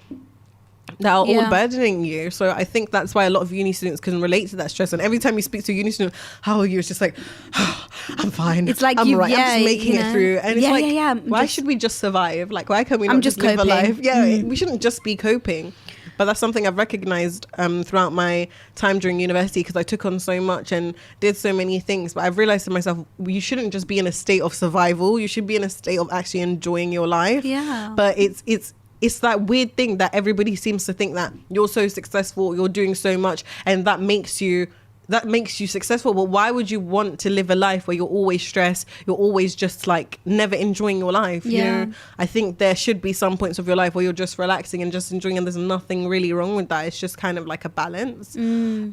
that are all burdening you. So I think that's why a lot of uni students can relate to that stress. And every time you speak to a uni student, how are you? It's just like, oh, I'm fine. It's like, I'm right. I'm just making it through. And it's why should we just survive? Like, why can't we not just live a life? Yeah, we shouldn't just be coping. But that's something I've recognized throughout my time during university, because I took on so much and did so many things. But I've realized to myself, you shouldn't just be in a state of survival. You should be in a state of actually enjoying your life. Yeah. But it's that weird thing that everybody seems to think that you're so successful, you're doing so much, and that makes you successful. But why would you want to live a life where you're always stressed, you're always just like never enjoying your life? You know, I think there should be some points of your life where you're just relaxing and just enjoying, and there's nothing really wrong with that. It's just kind of like a balance.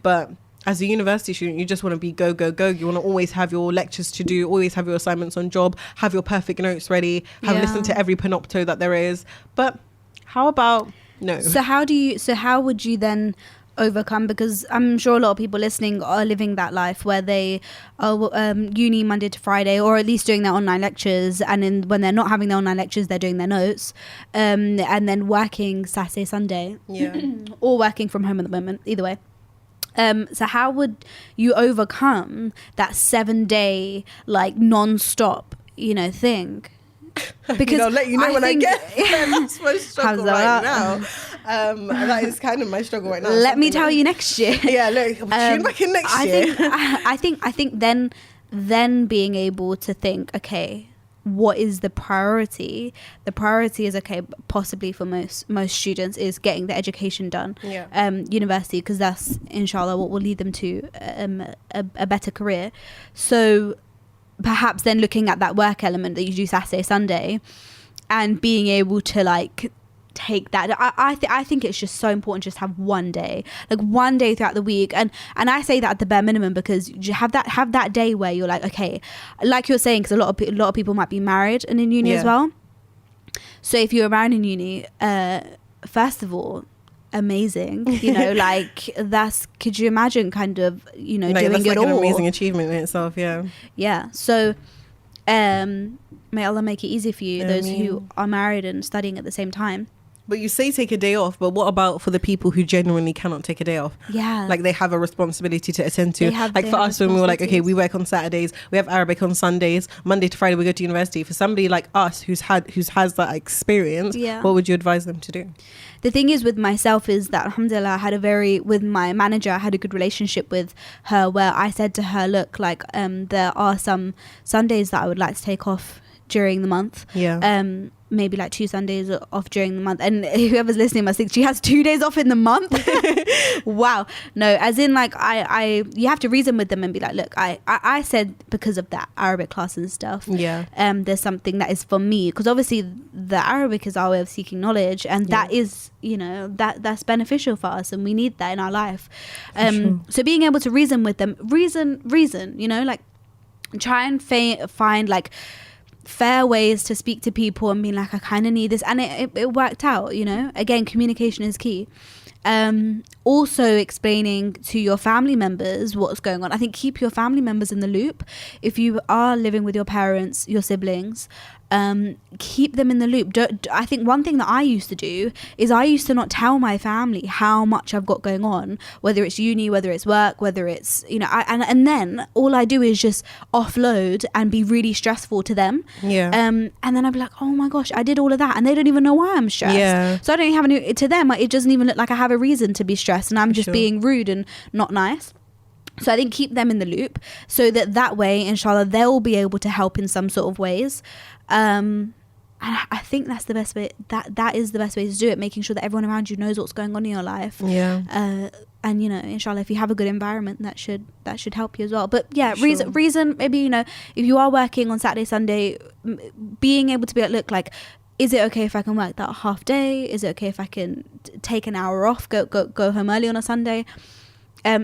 But as a university student, you just want to be go, go, go. You want to always have your lectures to do, always have your assignments on job, have your perfect notes ready, listened to every panopto that there is. But how about no? So how would you then overcome, because I'm sure a lot of people listening are living that life where they are uni Monday to Friday, or at least doing their online lectures, and then when they're not having their online lectures, they're doing their notes, and then working Saturday, Sunday, or working from home at the moment, either way. So how would you overcome that 7-day like non-stop, you know, thing? Because I'll let you know when I get there. That's my struggle right now. That is kind of my struggle right now. Let me tell you next year. Yeah, look, tune back in next year. I think then being able to think, okay, what is the priority? The priority is, okay, possibly for most students, is getting the education done, university, because that's inshallah what will lead them to a better career. So perhaps then looking at that work element that you do Saturday, Sunday, and being able to like take that. I think it's just so important just have one day throughout the week, and I say that at the bare minimum, because you have that day where you're like, okay, like you're saying, because a lot of people might be married and in uni as well. So if you're around in uni, first of all, amazing, you know, like could you imagine kind of, you know, doing it all? An amazing achievement in itself. So may Allah make it easy for you, those who are married and studying at the same time. But you say take a day off, but what about for the people who genuinely cannot take a day off? Yeah. Like they have a responsibility to attend to. Like for us, when we were like, okay, we work on Saturdays, we have Arabic on Sundays, Monday to Friday we go to university. For somebody like us who has that experience, what would you advise them to do? The thing is with myself is that, alhamdulillah, with my manager, I had a good relationship with her, where I said to her, look, like there are some Sundays that I would like to take off during the month. Maybe like 2 Sundays off during the month, and whoever's listening must think she has 2 days off in the month. Wow. No, as in like you have to reason with them and be like, look, I said because of that Arabic class and stuff, there's something that is for me, because obviously the Arabic is our way of seeking knowledge, and that is, you know, that's beneficial for us, and we need that in our life. So being able to reason with them, reason, you know, like try and find like fair ways to speak to people and be like, I kind of need this, and it worked out, you know. Again, communication is key. Also explaining to your family members what's going on. I think keep your family members in the loop. If you are living with your parents, your siblings, keep them in the loop. I think one thing that I used to do is I used to not tell my family how much I've got going on, whether it's uni, whether it's work, whether it's, you know, and then all I do is just offload and be really stressful to them. And then I'd be like, oh my gosh, I did all of that, and they don't even know why I'm stressed. So I don't have any, to them it doesn't even look like I have a reason to be stressed, and I'm just being rude and not nice. So I think keep them in the loop, so that way, inshallah, they'll be able to help in some sort of ways. And I think that's the best way. That is the best way to do it. Making sure that everyone around you knows what's going on in your life. And you know, inshallah, if you have a good environment, that should help you as well. But yeah, reason. Maybe, you know, if you are working on Saturday, Sunday, being able to be like, look, like, is it okay if I can work that half day? Is it okay if I can take an hour off, go home early on a Sunday?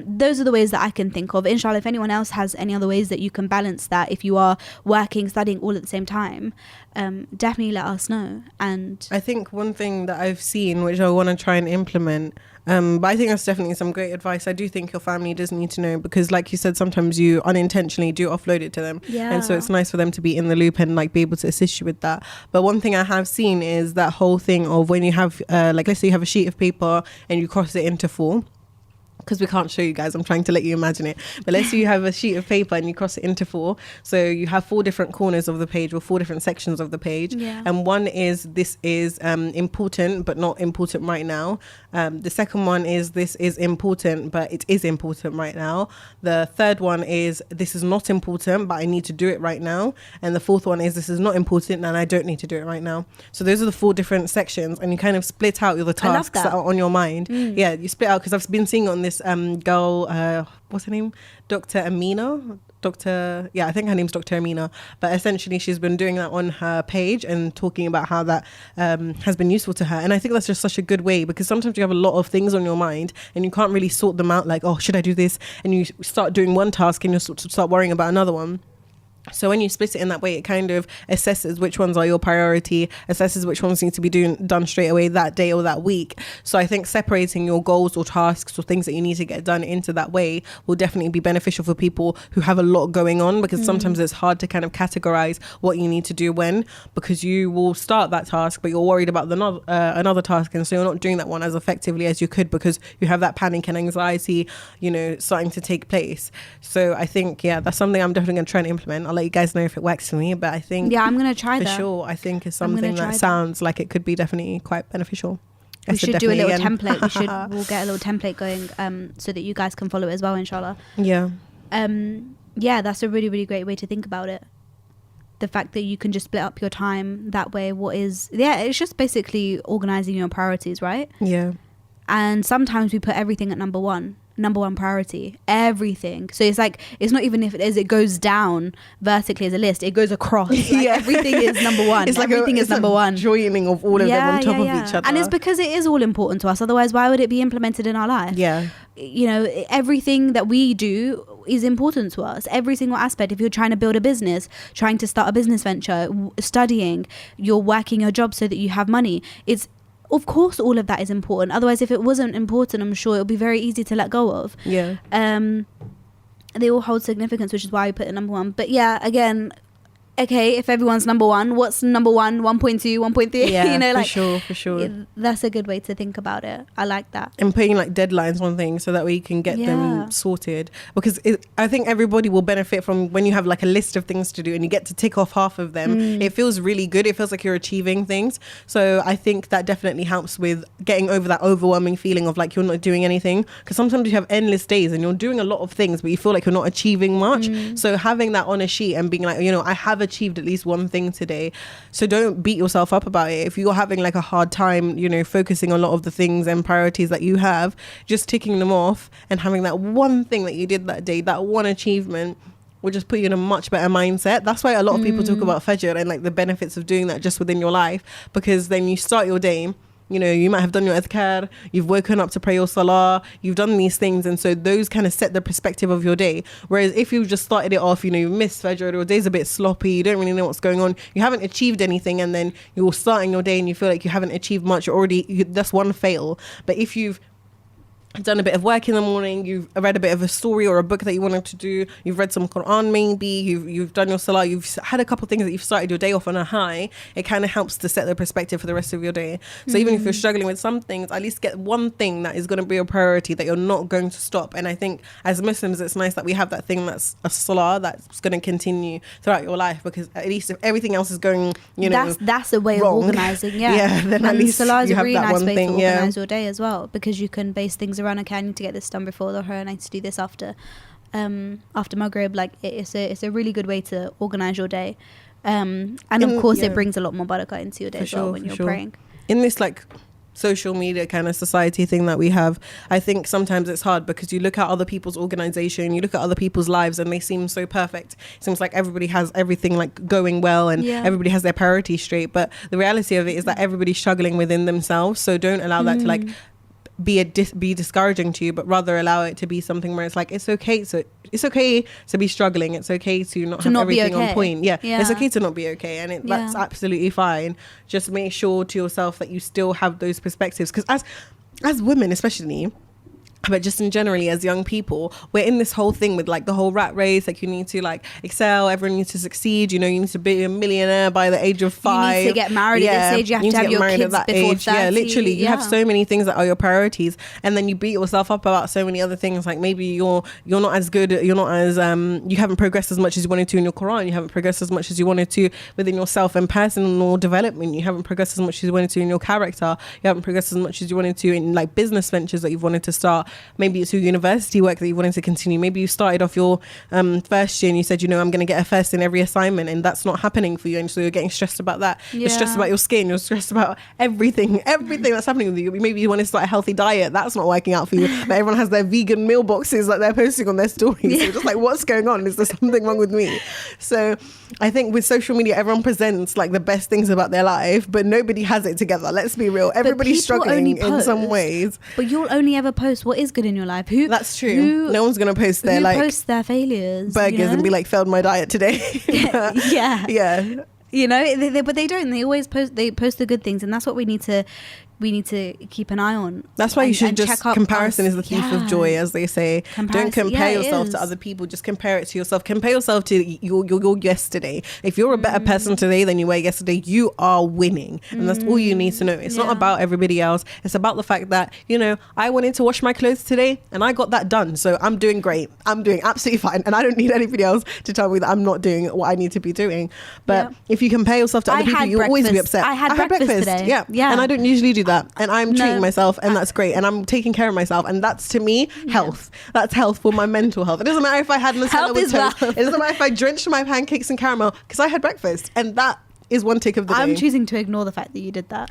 those are the ways that I can think of. Inshallah, if anyone else has any other ways that you can balance that, if you are working, studying all at the same time, definitely let us know. And I think one thing that I've seen, which I want to try and implement, but I think that's definitely some great advice. I do think your family does need to know, because like you said, sometimes you unintentionally do offload it to them. Yeah. And so it's nice for them to be in the loop and like be able to assist you with that. But one thing I have seen is that whole thing of when you have, like let's say you have a sheet of paper and you cross it into 4. Because we can't show you guys, I'm trying to let you imagine it. But let's say you have a sheet of paper and you cross it into 4. So you have 4 different corners of the page, or 4 different sections of the page. Yeah. And one is, this is important, but not important right now. The second one is, this is important, but it is important right now. The third one is, this is not important, but I need to do it right now. And the fourth one is, this is not important and I don't need to do it right now. So those are the 4 different sections, and you kind of split out the tasks that are on your mind. Yeah, you split out, because I've been seeing on this girl, what's her name? Dr. Amina. I think her name's Dr. Amina. But essentially she's been doing that on her page and talking about how that has been useful to her. And I think that's just such a good way, because sometimes you have a lot of things on your mind and you can't really sort them out, like, oh, should I do this? And you start doing one task and you start worrying about another one. So when you split it in that way, it kind of assesses which ones are your priority, assesses which ones need to be done straight away that day or that week. So I think separating your goals or tasks or things that you need to get done into that way will definitely be beneficial for people who have a lot going on, because sometimes it's hard to kind of categorize what you need to do when, because you will start that task, but you're worried about another task. And so you're not doing that one as effectively as you could, because you have that panic and anxiety, starting to take place. So I think, that's something I'm definitely going to try and implement. I'll let you guys know if it works for me, but I think I'm gonna try for that. Sure, I think it's something that sounds like it could be definitely quite beneficial. We should do a little template. We'll get a little template going, so that you guys can follow it as well, inshallah. Yeah. That's a really, really great way to think about it. The fact that you can just split up your time that way. It's just basically organizing your priorities, right? Yeah. And sometimes we put everything at number one priority, everything. So it's like, it's not even if it goes down vertically as a list, it goes across. Like everything is number one. It's like everything is number one. Joining of all of them on top of each other. And it's because it is all important to us. Otherwise, why would it be implemented in our life? Yeah. Everything that we do is important to us. Every single aspect. If you're trying to build a business, trying to start a business venture, studying, you're working your job so that you have money. Of course, all of that is important. Otherwise, if it wasn't important, I'm sure it'll be very easy to let go of. Yeah. They all hold significance, which is why we put it number one. But again, okay, if everyone's number one, what's number 1, 1.2, 1.3? Yeah, for sure. That's a good way to think about it. I like that. And putting like deadlines on things so that way you can get them sorted. Because I think everybody will benefit from when you have like a list of things to do and you get to tick off half of them. It feels really good. It feels like you're achieving things. So I think that definitely helps with getting over that overwhelming feeling of like you're not doing anything. Because sometimes you have endless days and you're doing a lot of things, but you feel like you're not achieving much. So having that on a sheet and being like, I have achieved at least one thing today. So don't beat yourself up about it. If you're having like a hard time, focusing on a lot of the things and priorities that you have, just ticking them off and having that one thing that you did that day, that one achievement, will just put you in a much better mindset. That's why a lot of people talk about Fajr and like the benefits of doing that just within your life, because then you start your day, you might have done your adhkar, you've woken up to pray your salah, you've done these things, and so those kind of set the perspective of your day. Whereas if you've just started it off, you missed Fajr, your day's a bit sloppy, you don't really know what's going on, you haven't achieved anything, and then you're starting your day and you feel like you haven't achieved much, that's one fail. But if you've done a bit of work in the morning, you've read a bit of a story or a book that you wanted to do, you've read some Quran maybe, you've done your salah, you've had a couple of things that you've started your day off on a high, it kind of helps to set the perspective for the rest of your day. So even if you're struggling with some things, at least get one thing that is going to be a priority, that you're not going to stop. And I think as Muslims, it's nice that we have that thing that's a salah that's going to continue throughout your life, because at least if everything else is going, that's a way wrong, of organizing. Then at least salah is you a have really that nice one way thing, to organize your day as well, because you can base things around, okay, I need to get this done before the I need to do this after Maghrib. Like it's a really good way to organize your day, and of course it brings a lot more barakah into your day as well when you're praying. In this like social media kind of society thing that we have, I think sometimes it's hard because you look at other people's organization, you look at other people's lives, and they seem so perfect. It seems like everybody has everything like going well, and everybody has their priorities straight, but the reality of it is that everybody's struggling within themselves. So don't allow that to like be discouraging to you, but rather allow it to be something where it's like, it's okay. So it's okay to be struggling. It's okay to not have everything on point. Yeah. It's okay to not be okay. And that's absolutely fine. Just make sure to yourself that you still have those perspectives. Because as women, especially, but just in generally as young people, we're in this whole thing with like the whole rat race. Like you need to like excel, everyone needs to succeed, you know, you need to be a millionaire by the age of 5. You need to get married at this age, you have to have your kids before 30. Yeah, literally, you have so many things that are your priorities, and then you beat yourself up about so many other things. Like maybe you're not as good, you're not as you haven't progressed as much as you wanted to in your Quran, you haven't progressed as much as you wanted to within yourself and personal development, you haven't progressed as much as you wanted to in your character, you haven't progressed as much as you wanted to in like business ventures that you've wanted to start. Maybe it's your university work that you wanted to continue. Maybe you started off your first year and you said, you know, I'm going to get a first in every assignment, and that's not happening for you, and so you're getting stressed about that. You're stressed about your skin, you're stressed about everything that's happening with you. Maybe you want to start a healthy diet, that's not working out for you, but everyone has their vegan meal boxes that they're posting on their stories. So you're just like, what's going on? Is there something wrong with me? So I think with social media, everyone presents like the best things about their life, but nobody has it together. Let's be real, everybody's struggling in some ways. But you'll only ever post what is good in your life. That's true. No one's gonna post their post their failures, burgers, you know? And be like, failed my diet today. Yeah. You know, but they don't. They always post. They post the good things, and that's what we need to keep an eye on. That's why you should just, comparison is the thief of joy, as they say. Don't compare yourself to other people, just compare it to yourself. Compare yourself to your yesterday. If you're a better person today than you were yesterday, you are winning, and that's all you need to know. It's not about everybody else, it's about the fact that, you know, I wanted to wash my clothes today and I got that done, so I'm doing great, I'm doing absolutely fine, and I don't need anybody else to tell me that I'm not doing what I need to be doing. But if you compare yourself to other people, you'll always be upset. I had breakfast today. Yeah, and I don't usually do that. And I'm treating myself, and that's great, and I'm taking care of myself, and that's, to me, health. That's health for my mental health. It doesn't matter if I had Nutella with toast. It doesn't matter if I drenched my pancakes in caramel, because I had breakfast, and that is one tick of the day. I'm choosing to ignore the fact that you did that.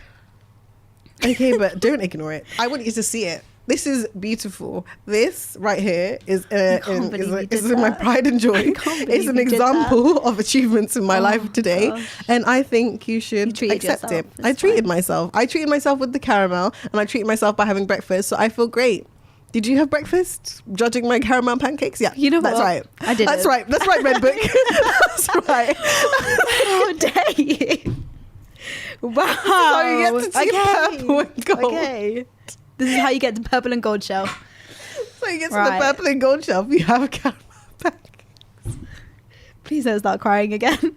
Okay, but don't ignore it. I want you to see it. This is beautiful. This right here is my pride and joy. It's an example of achievements in my life today. Gosh. And I think you should accept it. I treated myself. I treated myself with the caramel, and I treated myself by having breakfast. So I feel great. Did you have breakfast? Judging my caramel pancakes? Yeah. You know that's what? right. I did. That's right. That's right, Red Book. That's right. How dare you? Wow. So you get to see purple and gold. Okay. This is how you get the purple and gold shelf. So you get to the purple and gold shelf, you have a caramel pancakes. Please don't start crying again.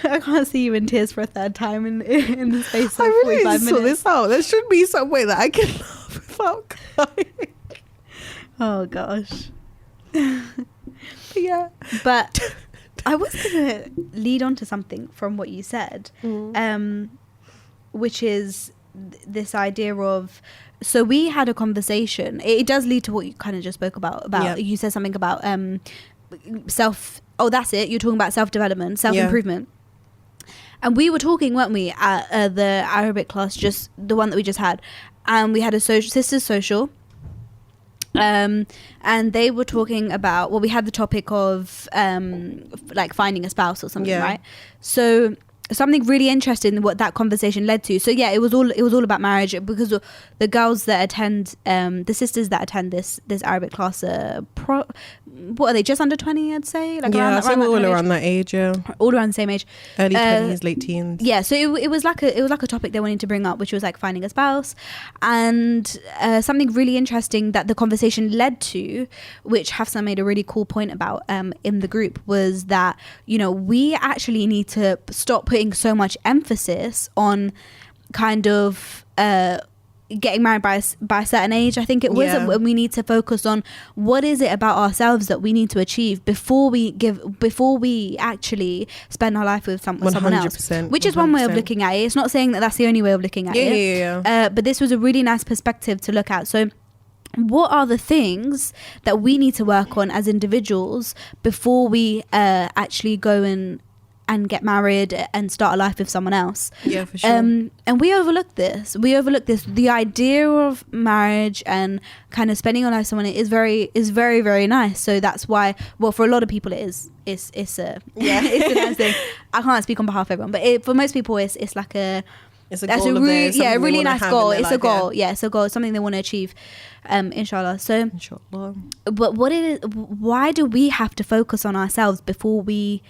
I can't see you in tears for a third time in the space of 45 minutes. I really sort this out. There should be some way that I can laugh without crying. Oh gosh. Yeah. But I was going to lead on to something from what you said, which is this idea of, so we had a conversation, it does lead to what you kind of just spoke about you said something about that's it, you're talking about self-development, self-improvement. And we were talking, weren't we, at the Arabic class, just the one that we just had, and we had a sisters social, and they were talking about, well, we had the topic of like finding a spouse or something, right? So something really interesting what that conversation led to. So yeah, it was all about marriage, because the girls that attend, the sisters that attend this Arabic class, what are they, just under 20, I'd say? Like around that age, all around the same age, early 20s, late teens. Yeah, so it was like a topic they wanted to bring up, which was like finding a spouse, and something really interesting that the conversation led to, which Hafsa made a really cool point about in the group, was that, you know, we actually need to stop putting so much emphasis on kind of getting married by a certain age, I think it was, and we need to focus on what is it about ourselves that we need to achieve before we actually spend our life with someone else, which is 100%. One way of looking at it. It's not saying that that's the only way of looking at it. But this was a really nice perspective to look at. So what are the things that we need to work on as individuals before we actually go and get married and start a life with someone else? Yeah, for sure. And we overlook this. The idea of marriage and kind of spending your life with someone is very, very nice. So that's why, well, for a lot of people it is. It's a nice thing. I can't speak on behalf of everyone, but for most people it's like a It's a goal of theirs, a really they wanna nice have goal. in their It's a life, goal. Yeah, it's a goal. Something they want to achieve, inshallah. So, Inshallah. but why do we have to focus on ourselves before we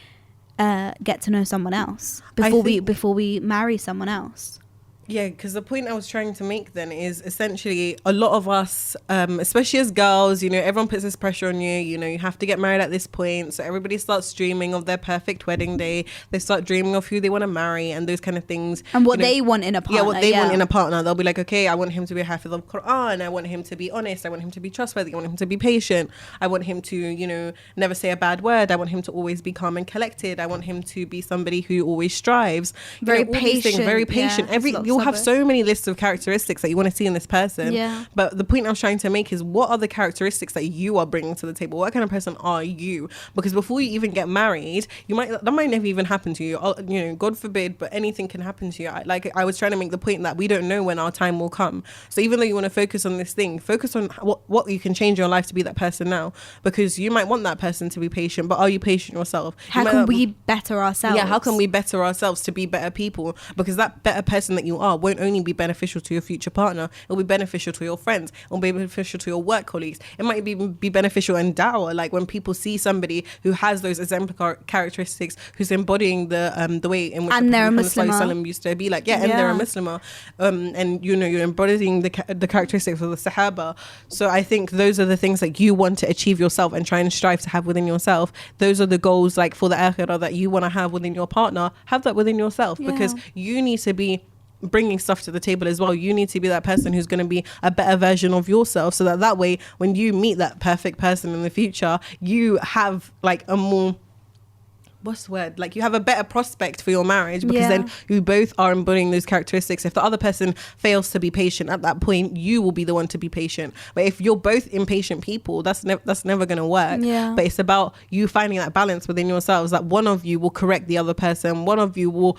get to know someone else? Before we marry someone else? Yeah, because the point I was trying to make then is essentially a lot of us, especially as girls, you know, everyone puts this pressure on you. You know, you have to get married at this point. So everybody starts dreaming of their perfect wedding day. They start dreaming of who they want to marry and those kind of things. And what they want in a partner. Yeah, what they want in a partner. They'll be like, okay, I want him to be a hafiz of Quran. I want him to be honest. I want him to be trustworthy. I want him to be patient. I want him to, you know, never say a bad word. I want him to always be calm and collected. I want him to be somebody who always strives. Very patient. Very patient. You'll have so many lists of characteristics that you want to see in this person. Yeah. But the point I was trying to make is, what are the characteristics that you are bringing to the table? What kind of person are you? Because before you even get married, that might never even happen to you. You know, God forbid, but anything can happen to you. I was trying to make the point that we don't know when our time will come. So even though you want to focus on this thing, focus on what you can change your life to be that person now. Because you might want that person to be patient, but are you patient yourself? How can we better ourselves? Yeah, how can we better ourselves to be better people? Because that better person that you are won't only be beneficial to your future partner, it'll be beneficial to your friends, it'll be beneficial to your work colleagues, it might be beneficial in da'wah, like when people see somebody who has those exemplary characteristics, who's embodying the way in which and they're a Muslimah used to be like, and they're a Muslimah, and you know, you're embodying the characteristics of the Sahaba. So I think those are the things that you want to achieve yourself and try and strive to have within yourself. Those are the goals, like for the akhirah, that you want to have within your partner. Have that within yourself, because you need to be bringing stuff to the table as well. You need to be that person who's going to be a better version of yourself, so that way when you meet that perfect person in the future, you have like a more, what's the word? Like you have a better prospect for your marriage, because then you both are embodying those characteristics. If the other person fails to be patient at that point, you will be the one to be patient. But if you're both impatient people, that's never going to work. Yeah. But it's about you finding that balance within yourselves, that one of you will correct the other person, one of you will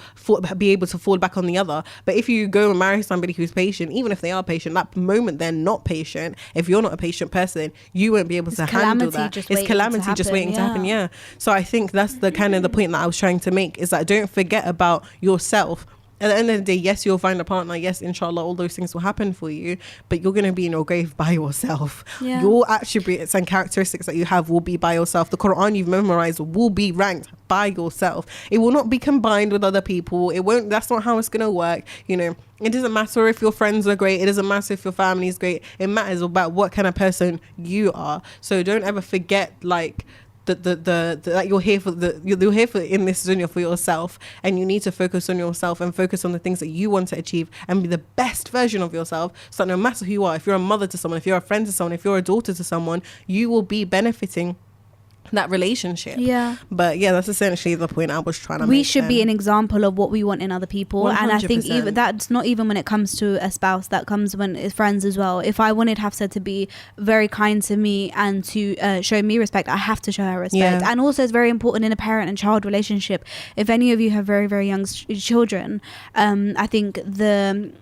be able to fall back on the other. But if you go and marry somebody who's patient, even if they are patient, that moment they're not patient, if you're not a patient person, you won't be able to handle that. It's calamity just waiting to happen. Yeah. So I think that's the kind of the point that I was trying to make, is that don't forget about yourself. At the end of the day, yes, you'll find a partner, yes, inshallah, all those things will happen for you, but you're going to be in your grave by yourself. Your attributes and characteristics that you have will be by yourself. The Quran you've memorized will be ranked by yourself. It will not be combined with other people. It won't. That's not how it's going to work. You know, it doesn't matter if your friends are great, it doesn't matter if your family is great. It matters about what kind of person you are. So don't ever forget, like, that you're here for in this dunya for yourself, and you need to focus on yourself and focus on the things that you want to achieve and be the best version of yourself. So no matter who you are, if you're a mother to someone, if you're a friend to someone, if you're a daughter to someone, you will be benefiting that relationship. But that's essentially the point I was trying to make. We should be an example of what we want in other people. 100%. And I think even that's not even when it comes to a spouse, that comes when it's friends as well. If I wanted Hafsa to be very kind to me and to show me respect, I have to show her respect. And also it's very important in a parent and child relationship. If any of you have very, very young children, I think the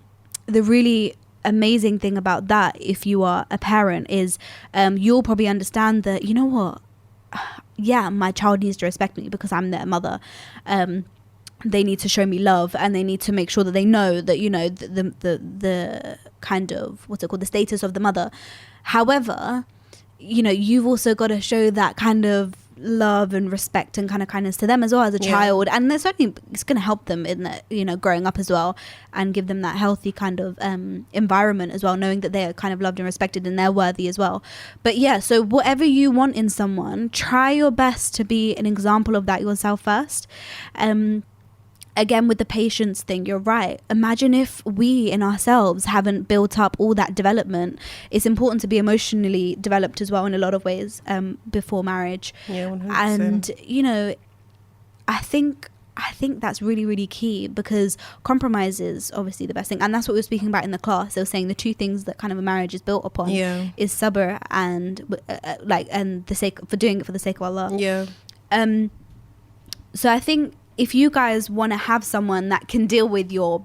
really amazing thing about that, if you are a parent, is you'll probably understand that, you know what, my child needs to respect me because I'm their mother. They need to show me love, and they need to make sure that they know that, you know, the kind of, what's it called, the status of the mother. However, you know, you've also got to show that kind of love and respect and kind of kindness to them as well as a child, and it's going to help them in the, you know, growing up as well, and give them that healthy kind of environment as well, knowing that they are kind of loved and respected and they're worthy as well. But so whatever you want in someone, try your best to be an example of that yourself first. Again, with the patience thing, you're right. Imagine if we in ourselves haven't built up all that development. It's important to be emotionally developed as well in a lot of ways before marriage. 100%. And, you know, I think that's really, really key, because compromise is obviously the best thing. And that's what we were speaking about in the class. They were saying the two things that kind of a marriage is built upon is sabr and and the sake for doing it for the sake of Allah. So I think if you guys want to have someone that can deal with your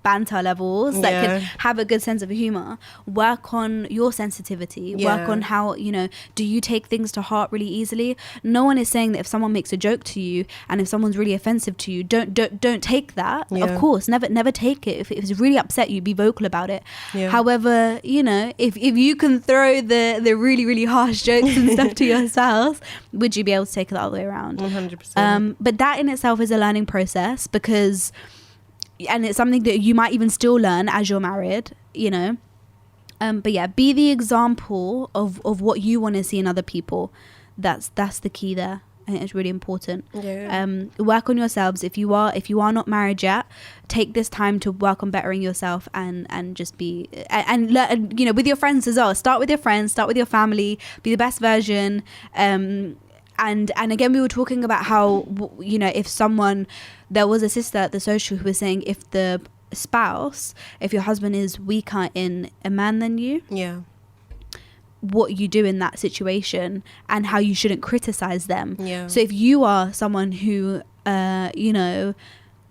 banter levels, that can have a good sense of humor. Work on your sensitivity. Work on how, you know, do you take things to heart really easily? No one is saying that if someone makes a joke to you and if someone's really offensive to you, don't take that. Of course, never take it. If it's really upset you, be vocal about it. However, you know, if you can throw the really, really harsh jokes and stuff to yourself, would you be able to take it the other way around? 100%. But that in itself is a learning process, because, and it's something that you might even still learn as you're married, you know. But yeah, be the example of what you want to see in other people. That's the key there. I think it's really important. Work on yourselves. If you are not married yet, take this time to work on bettering yourself and just be and learn, you know, with your friends as well. Start with your friends, start with your family, be the best version. And again, we were talking about how, you know, if someone, there was a sister at the social who was saying, if the spouse, if your husband is weaker in a man than you, what you do in that situation and how you shouldn't criticize them. So if you are someone who, you know,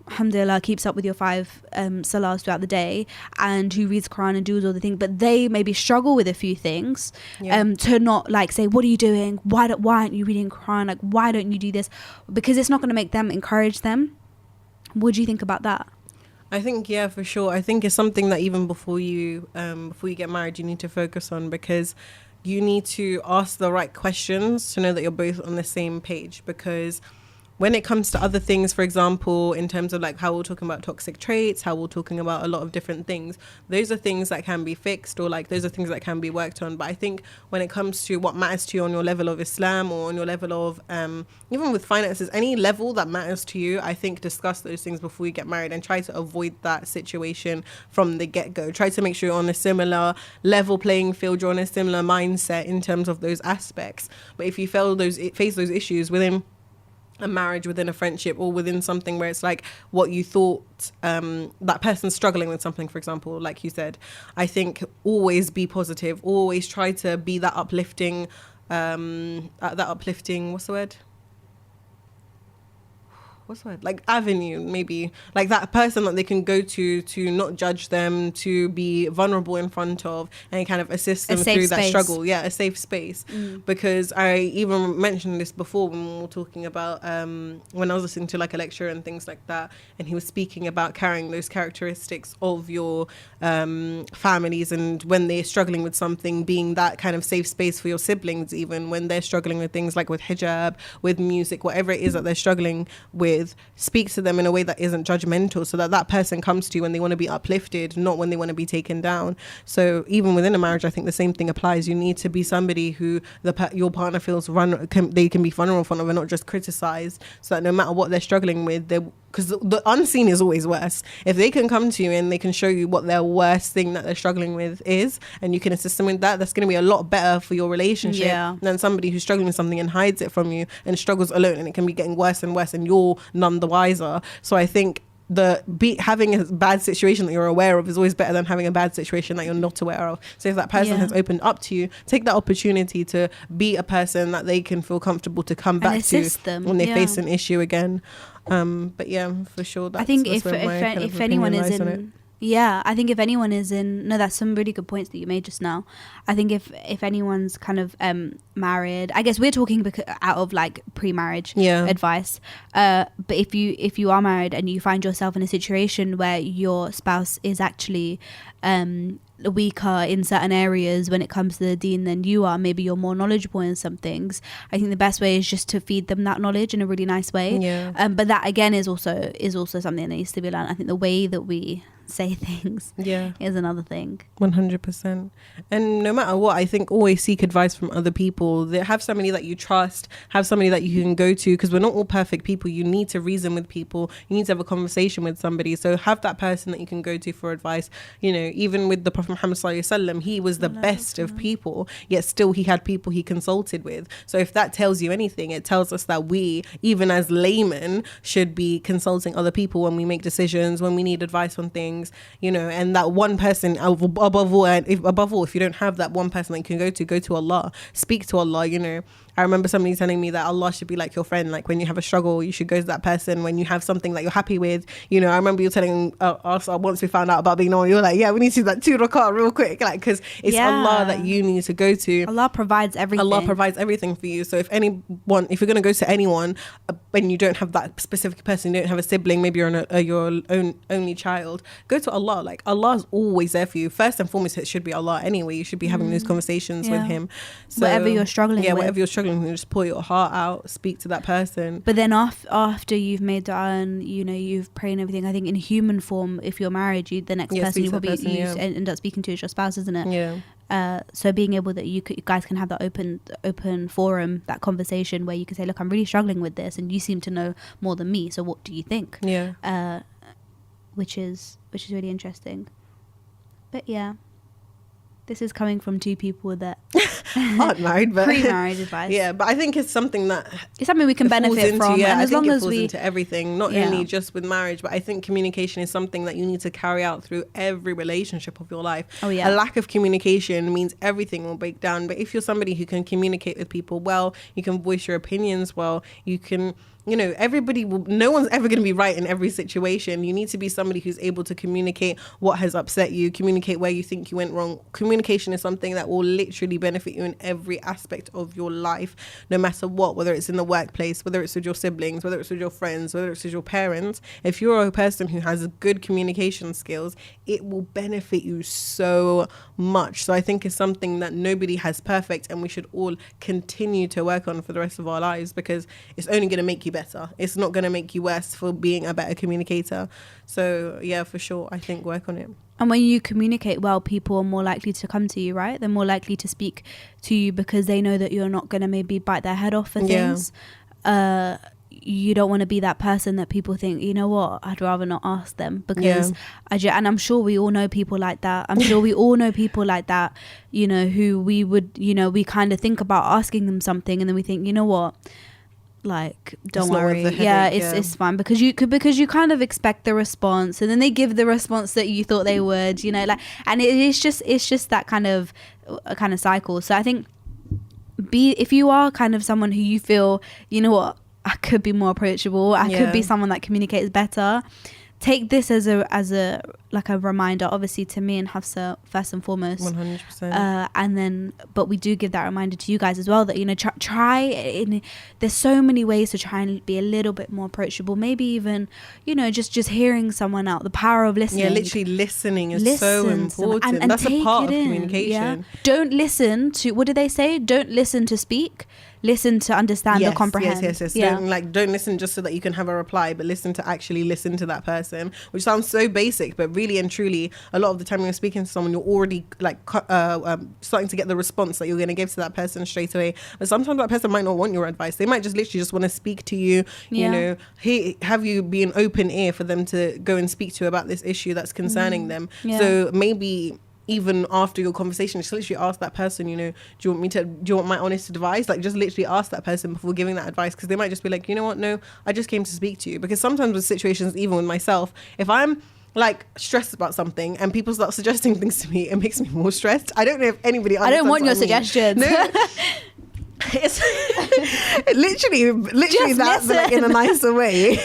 alhamdulillah, keeps up with your 5 salahs throughout the day and who reads Quran and does all the things, but they maybe struggle with a few things, to not like say, what are you doing? Why aren't you reading Quran? Like, why don't you do this? Because it's not going to make them encourage them. What do you think about that? I think, for sure. I think it's something that even before you get married, you need to focus on, because you need to ask the right questions to know that you're both on the same page. Because when it comes to other things, for example, in terms of like how we're talking about toxic traits, how we're talking about a lot of different things, those are things that can be fixed, or like those are things that can be worked on. But I think when it comes to what matters to you on your level of Islam, or on your level of even with finances, any level that matters to you, I think discuss those things before you get married and try to avoid that situation from the get-go. Try to make sure you're on a similar level playing field, you're on a similar mindset in terms of those aspects. But if you face those issues within a marriage, within a friendship, or within something where it's like what you thought, that person's struggling with something, for example, like you said, I think always be positive, always try to be that uplifting, like avenue, maybe like that person that they can go to not judge them, to be vulnerable in front of, and kind of assist them through that struggle. A safe space. Because I even mentioned this before when we were talking about when I was listening to like a lecture and things like that, and he was speaking about carrying those characteristics of your families, and when they're struggling with something, being that kind of safe space for your siblings, even when they're struggling with things like with hijab, with music, whatever it is that they're struggling with, speak to them in a way that isn't judgmental, so that person comes to you when they want to be uplifted, not when they want to be taken down. So even within a marriage, I think the same thing applies. You need to be somebody who your partner feels they can be vulnerable in front of, and not just criticized, so that no matter what they're struggling with, because the unseen is always worse. If they can come to you and they can show you what their worst thing that they're struggling with is, and you can assist them with that, that's going to be a lot better for your relationship than somebody who's struggling with something and hides it from you and struggles alone, and it can be getting worse and worse, and you're none the wiser. So I think having a bad situation that you're aware of is always better than having a bad situation that you're not aware of. So if that person has opened up to you, take that opportunity to be a person that they can feel comfortable to come back to them when they face an issue again. But for sure, I think if anyone is in, I think if anyone is in, that's some really good points that you made just now. I think if anyone's kind of married, I guess we're talking out of like pre-marriage advice, but if you are married and you find yourself in a situation where your spouse is actually weaker in certain areas when it comes to the deen than you are, maybe you're more knowledgeable in some things, I think the best way is just to feed them that knowledge in a really nice way. But that again is also something that needs to be learned. I think the way that we say things is another thing. 100%. And no matter what, I think always seek advice from other people. Have somebody that you trust, have somebody that you can go to, because we're not all perfect people. You need to reason with people, you need to have a conversation with somebody. So have that person that you can go to for advice. You know, even with the Prophet Muhammad ﷺ, he was the best of people, yet still he had people he consulted with. So if that tells you anything, it tells us that we, even as laymen, should be consulting other people when we make decisions, when we need advice on things, things, you know, and that one person above all, and if you don't have that one person that you can go to Allah, speak to Allah, you know. I remember somebody telling me that Allah should be like your friend. Like when you have a struggle, you should go to that person. When you have something that you're happy with, you know, I remember you telling us once we found out about being known, you're like, yeah, we need to do that 2 rakah real quick. Like, because it's Allah that you need to go to. Allah provides everything. Allah provides everything for you. So if you're going to go to anyone, when you don't have that specific person, you don't have a sibling, maybe you're your own only child, go to Allah. Like Allah's always there for you. First and foremost, it should be Allah anyway. You should be having those conversations with Him. So, whatever you're struggling with. Whatever you're struggling with, just pour your heart out, speak to that person. But then after you've made dua and, you know, you've prayed and everything, I think in human form, if you're married, the next person you probably end up speaking to is your spouse, isn't it? Yeah. So being able that you guys can have that open forum, that conversation where you can say, look, I'm really struggling with this, and you seem to know more than me. So what do you think? Yeah. Which is really interesting. But yeah, this is coming from 2 people that aren't married, but pre-marriage advice. Yeah, but I think it's something we can benefit from. Yeah, and as long as falls into everything, not only just with marriage, but I think communication is something that you need to carry out through every relationship of your life. Oh yeah. A lack of communication means everything will break down. But if you're somebody who can communicate with people well, you can voice your opinions well, you can, you know, no one's ever going to be right in every situation. You need to be somebody who's able to communicate what has upset you, communicate where you think you went wrong. Communication is something that will literally benefit you in every aspect of your life, no matter what, whether it's in the workplace, whether it's with your siblings, whether it's with your friends, whether it's with your parents. If you're a person who has good communication skills, it will benefit you so much. So I think it's something that nobody has perfect, and we should all continue to work on for the rest of our lives, because it's only going to make you better. It's not going to make you worse for being a better communicator. So yeah, for sure, I think work on it. And when you communicate well, people are more likely to come to you, right? They're more likely to speak to you because they know that you're not going to maybe bite their head off for things. You don't want to be that person that people think, you know what, I'd rather not ask them, because and I'm sure we all know people like that. I'm sure we all know people like that, you know, who we would, you know, we kind of think about asking them something and then we think, you know what, like, don't worry, it's fine, because you kind of expect the response, and then they give the response that you thought they would, you know, like, and it's just that kind of cycle. So I think if you are kind of someone who you feel, you know what, I could be more approachable, I could be someone that communicates better, take this as a like a reminder, obviously to me and Hafsa first and foremost, 100%. And then, but we do give that reminder to you guys as well, that, you know, there's so many ways to try and be a little bit more approachable. Maybe even, you know, just hearing someone out, the power of listening. Yeah, literally listening is so important, and that's a part of communication. Yeah? Don't listen to, what do they say? Don't listen to speak, listen to understand or comprehend. Yes. Don't listen just so that you can have a reply, but listen to actually listen to that person, which sounds so basic, but really and truly, a lot of the time when you're speaking to someone, you're already like starting to get the response that you're going to give to that person straight away. But sometimes that person might not want your advice. They might just literally just want to speak to you, you know, have you be an open ear for them to go and speak to you about this issue that's concerning them. So maybe even after your conversation, just literally ask that person, you know, do you want my honest advice? Like, just literally ask that person before giving that advice, because they might just be like, you know what, no, I just came to speak to you. Because sometimes with situations, even with myself, if I'm like stressed about something and people start suggesting things to me, it makes me more stressed. I don't know if anybody I don't want your suggestions. No. It's literally that, but like in a nicer way.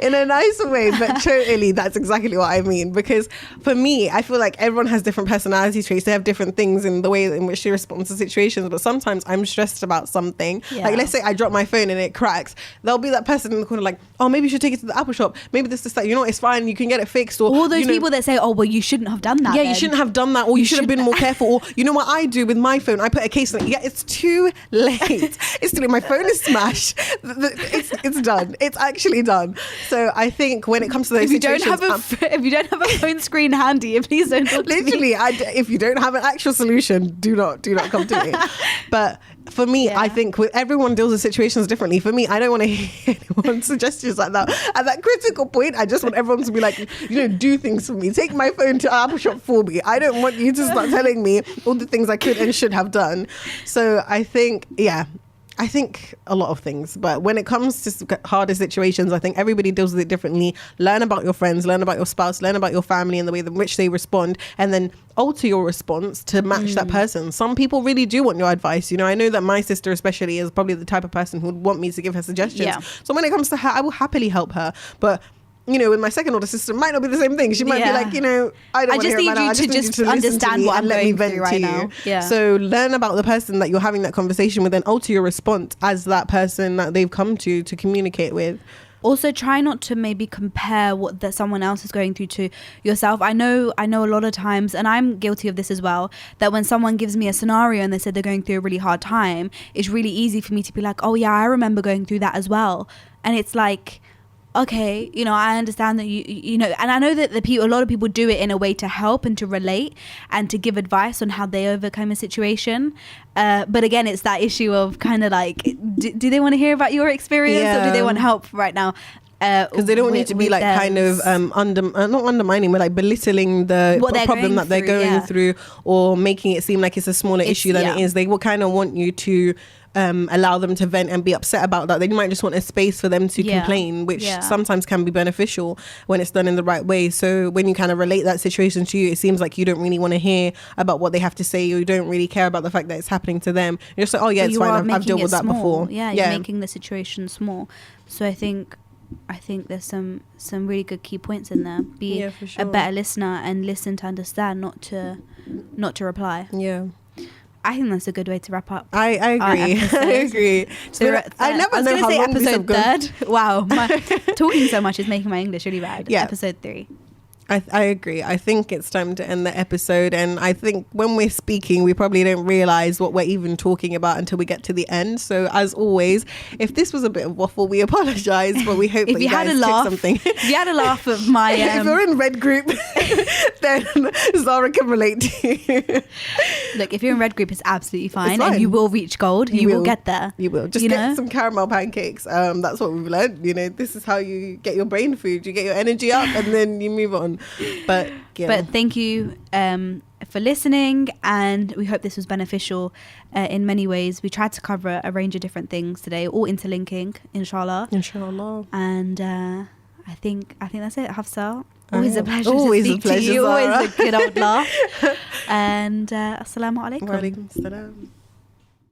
In a nicer way, but totally that's exactly what I mean. Because for me, I feel like everyone has different personality traits. They have different things in the way in which they respond to situations. But sometimes I'm stressed about something. Like, let's say I drop my phone and it cracks. There'll be that person in the corner like, oh, maybe you should take it to the Apple shop. Maybe this, that. You know, it's fine. You can get it fixed. Or all those people that say, oh, well, you shouldn't have done that. Yeah, you shouldn't have done that. Or you should have been more careful. Or you know what I do with my phone? I put a case on it. Yeah, it's too late. It's too late. My phone is smashed. It's done. It's actually done. So I think when it comes to those situations, if you don't have a phone screen handy, please don't talk to me. If you don't have an actual solution, do not come to me. But for me, I think everyone deals with situations differently. For me, I don't want to hear anyone's suggestions like that. At that critical point, I just want everyone to be like, you know, do things for me. Take my phone to Apple shop for me. I don't want you to start telling me all the things I could and should have done. So I think, I think a lot of things, but when it comes to harder situations, I think everybody deals with it differently. Learn about your friends, learn about your spouse, learn about your family and the way in which they respond, and then alter your response to match that person. Some people really do want your advice. You know, I know that my sister especially is probably the type of person who would want me to give her suggestions. Yeah. So when it comes to her, I will happily help her. But you know, with my second older sister, it might not be the same thing. She might be like, you know, I don't want to hear it right now. I just need you to understand what I'm going through right now. Yeah. So learn about the person that you're having that conversation with, and alter your response as that person that they've come to communicate with. Also, try not to maybe compare what that someone else is going through to yourself. I know a lot of times, and I'm guilty of this as well, that when someone gives me a scenario and they said they're going through a really hard time, it's really easy for me to be like, oh yeah, I remember going through that as well. And it's like, okay, you know, I understand that you know, and I know that a lot of people do it in a way to help and to relate and to give advice on how they overcome a situation. But again, it's that issue of kind of like, do they want to hear about your experience or do they want help right now? Because they don't want you to be like kind of not undermining, but like belittling the problem that they're going through, or making it seem like it's a smaller issue than it is. They will kind of want you to allow them to vent and be upset about that. They might just want a space for them to complain, which sometimes can be beneficial when it's done in the right way. So when you kind of relate that situation to you, it seems like you don't really want to hear about what they have to say, or you don't really care about the fact that it's happening to them. You're just like, oh yeah, it's fine, I've dealt with that before. You're making the situation small. So I think there's some really good key points in there. Be a better listener and listen to understand, not to reply. Yeah, I think that's a good way to wrap up. I agree. I agree. I never know how long these have gone. Episode 3. Wow, talking so much is making my English really bad. Yeah. Episode 3. I agree. I think it's time to end the episode, and I think when we're speaking, we probably don't realize what we're even talking about until we get to the end. So as always, if this was a bit of waffle, we apologize, but we hope that you guys took something. If you had a laugh at my if you're in red group, then Zara can relate to you. Look, if you're in red group, it's absolutely fine, and you will reach gold. You will get there. You will. Just get some caramel pancakes. That's what we've learned. You know, this is how you get your brain food. You get your energy up, and then you move on. But thank you for listening, and we hope this was beneficial in many ways. We tried to cover a range of different things today, all interlinking, inshallah. And I think that's it. Hafsa, always a pleasure to speak to you. Always a good old laugh. And assalamu alaikum. Wa alaikum salam.